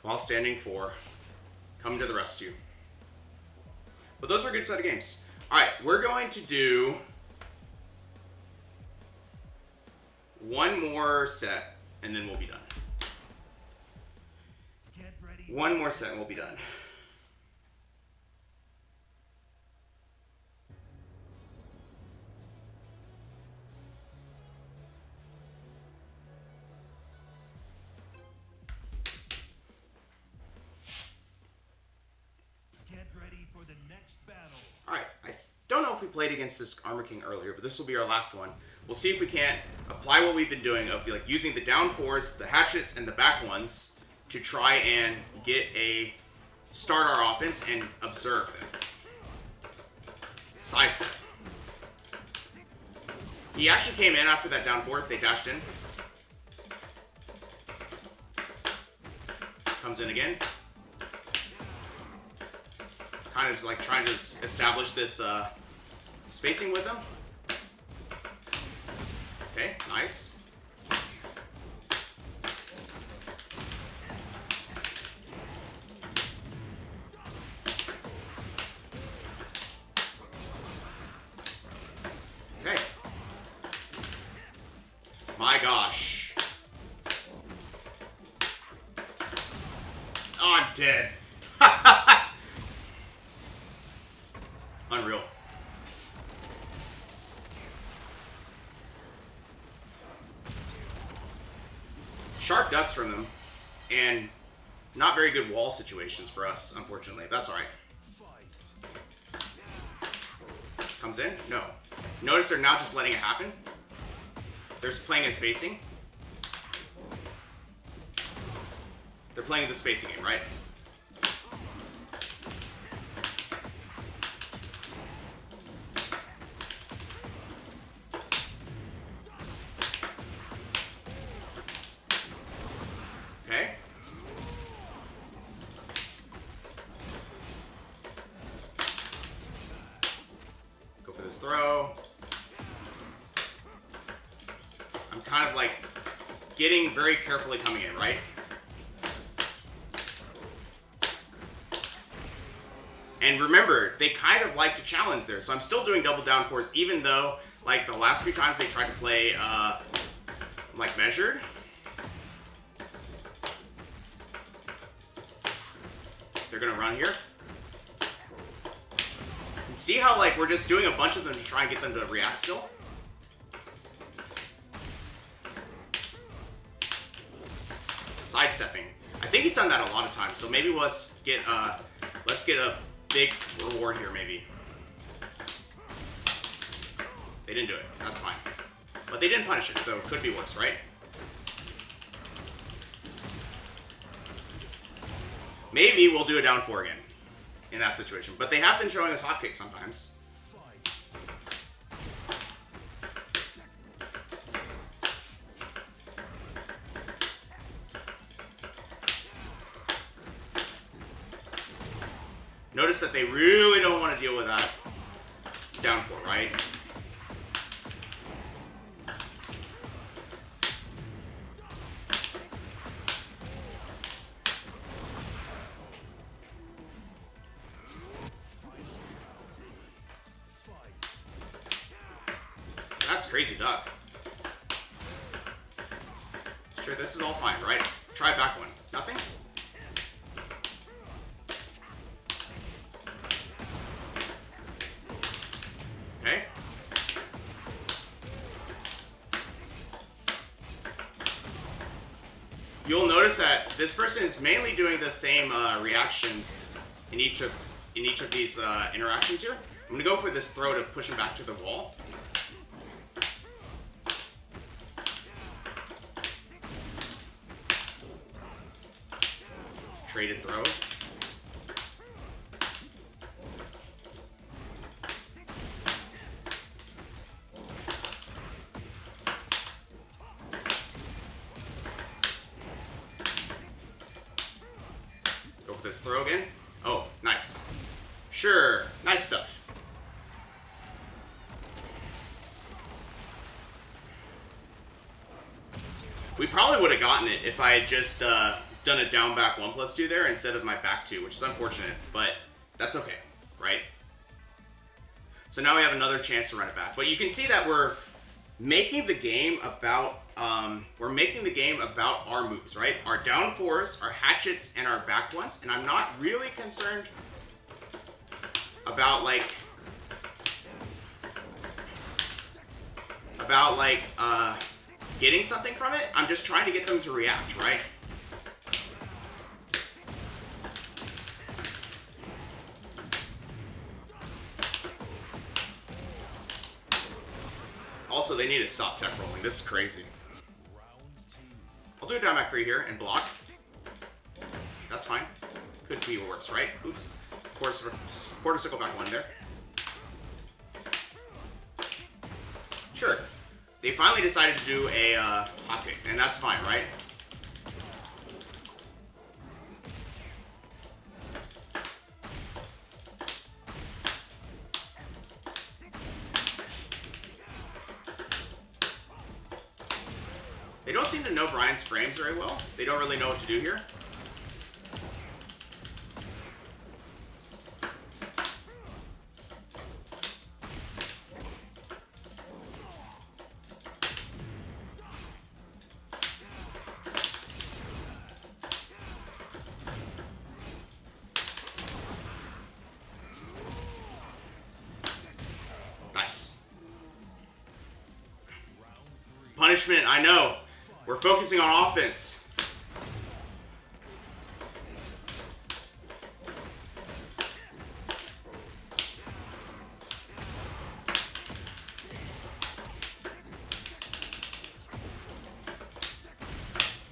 While standing 4, come to the rescue. But those are a good set of games. Alright, we're going to do one more set, and then we'll be done. Get ready. One more set, and we'll be done. Get ready for the next battle. Alright, I don't know if we played against this Armor King earlier, but this will be our last one. We'll see if we can't apply what we've been doing of like using the down 4s, the hatchets, and the back ones to try and start our offense and observe them. Sidestep. He actually came in after that down 4, they dashed in. Comes in again. Kind of like trying to establish this spacing with them. Okay, nice. Okay. My gosh. Oh, I'm dead. Unreal. Sharp ducks from them, and not very good wall situations for us, unfortunately. That's alright. Comes in? No. Notice they're now just letting it happen. They're just playing a spacing. They're playing the spacing game, right? Okay. Go for this throw. I'm kind of like getting very carefully coming in, right? And remember, they kind of like to challenge there, so I'm still doing double down 4s, even though, like, the last few times they tried to play, like, measured. They're gonna run here. And see how, like, we're just doing a bunch of them to try and get them to react still? Sidestepping. I think he's done that a lot of times, so maybe let's get a big reward here, maybe. They didn't do it. That's fine. But they didn't punish it, so it could be worse, right? Maybe we'll do a down 4 again in that situation. But they have been showing us hotcakes sometimes. Notice that they really don't want to deal with that down 4, right? That's crazy duck. Sure, this is all fine, right? Try back one. Nothing? Okay. You'll notice that this person is mainly doing the same reactions in each of these interactions here. I'm gonna go for this throw to push him back to the wall. Traded throws. Go for this throw again. Oh, nice. Sure, nice stuff. We probably would have gotten it if I had just done a down back 1+2 there instead of my back 2, which is unfortunate, but that's okay, right? So now we have another chance to run it back. But you can see that we're making the game about our moves, right? Our down 4s, our hatchets, and our back 1s, and I'm not really concerned about getting something from it. I'm just trying to get them to react, right? Also, they need to stop tech rolling. This is crazy. I'll do a down back 3 here and block. That's fine. Could be worse, right? Oops. Quarter circle back 1 there. Sure. They finally decided to do a hot kick, and that's fine, right? They don't seem to know Bryan's frames very well. They don't really know what to do here. Nice. Punishment, I know. We're focusing on offense.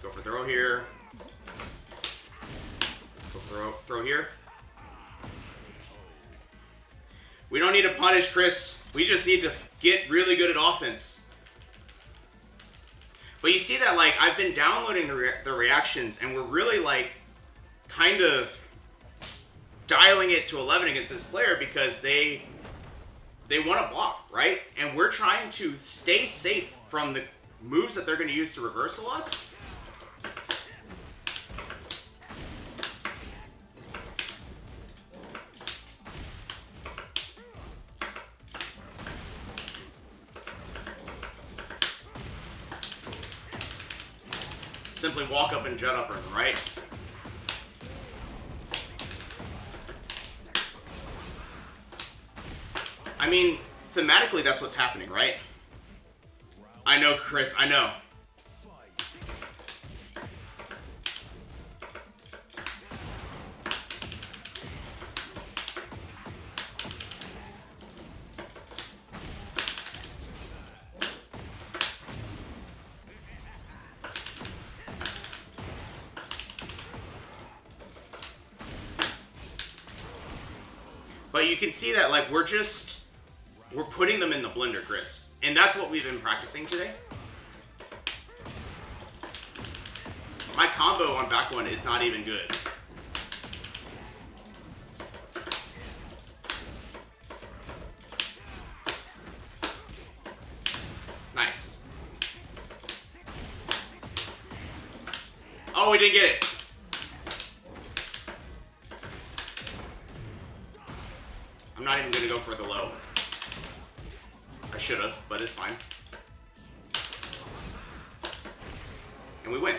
Go for throw here. Go throw here. We don't need to punish Chris. We just need to get really good at offense. But you see that, like, I've been downloading the reactions, and we're really, like, kind of dialing it to 11 against this player because they want to block, right? And we're trying to stay safe from the moves that they're going to use to reversal us. Simply walk up and jet upper them, right? I mean, thematically, that's what's happening, right? I know, Chris, I know. But you can see that, like, we're putting them in the blender, Chris. And that's what we've been practicing today. My combo on back 1 is not even good. Nice. Oh, we didn't get it. I'm not even going to go for the low. I should have, but it's fine. and we win.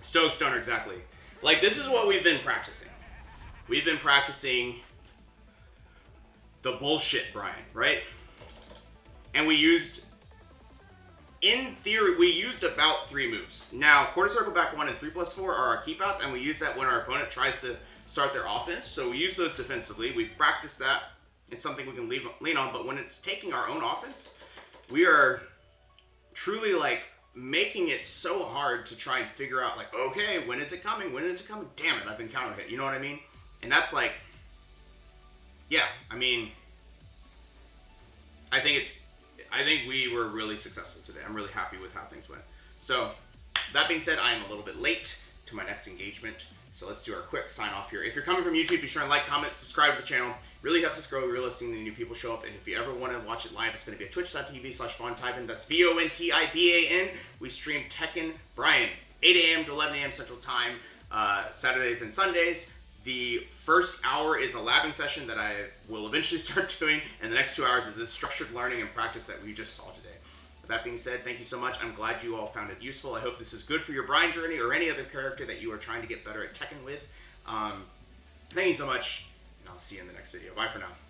Stoic Stoner, exactly. Like, this is what we've been practicing. We've been practicing the bullshit Bryan, right? And we used, in theory, we used about 3 moves. Now, quarter circle back 1 and 3+4 are our keep outs, and we use that when our opponent tries to start their offense. So we use those defensively. We practice that. It's something we can lean on, but when it's taking our own offense, we are truly like making it so hard to try and figure out like, okay, when is it coming? When is it coming? Damn it, I've been counter hit. You know what I mean? And that's like, yeah, I mean, I think we were really successful today. I'm really happy with how things went. So, that being said, I am a little bit late to my next engagement. So let's do our quick sign off here. If you're coming from YouTube, be sure and like, comment, subscribe to the channel. Really helps us grow. We love seeing the new people show up. And if you ever want to watch it live, it's going to be at twitch.tv/VonTiban. That's VONTIBAN. We stream Tekken Bryan, 8 a.m. to 11 a.m. Central Time, Saturdays and Sundays. The first hour is a labbing session that I will eventually start doing, and the next 2 hours is this structured learning and practice that we just saw today. With that being said, thank you so much. I'm glad you all found it useful. I hope this is good for your Bryan journey or any other character that you are trying to get better at Tekken with. Thank you so much, and I'll see you in the next video. Bye for now.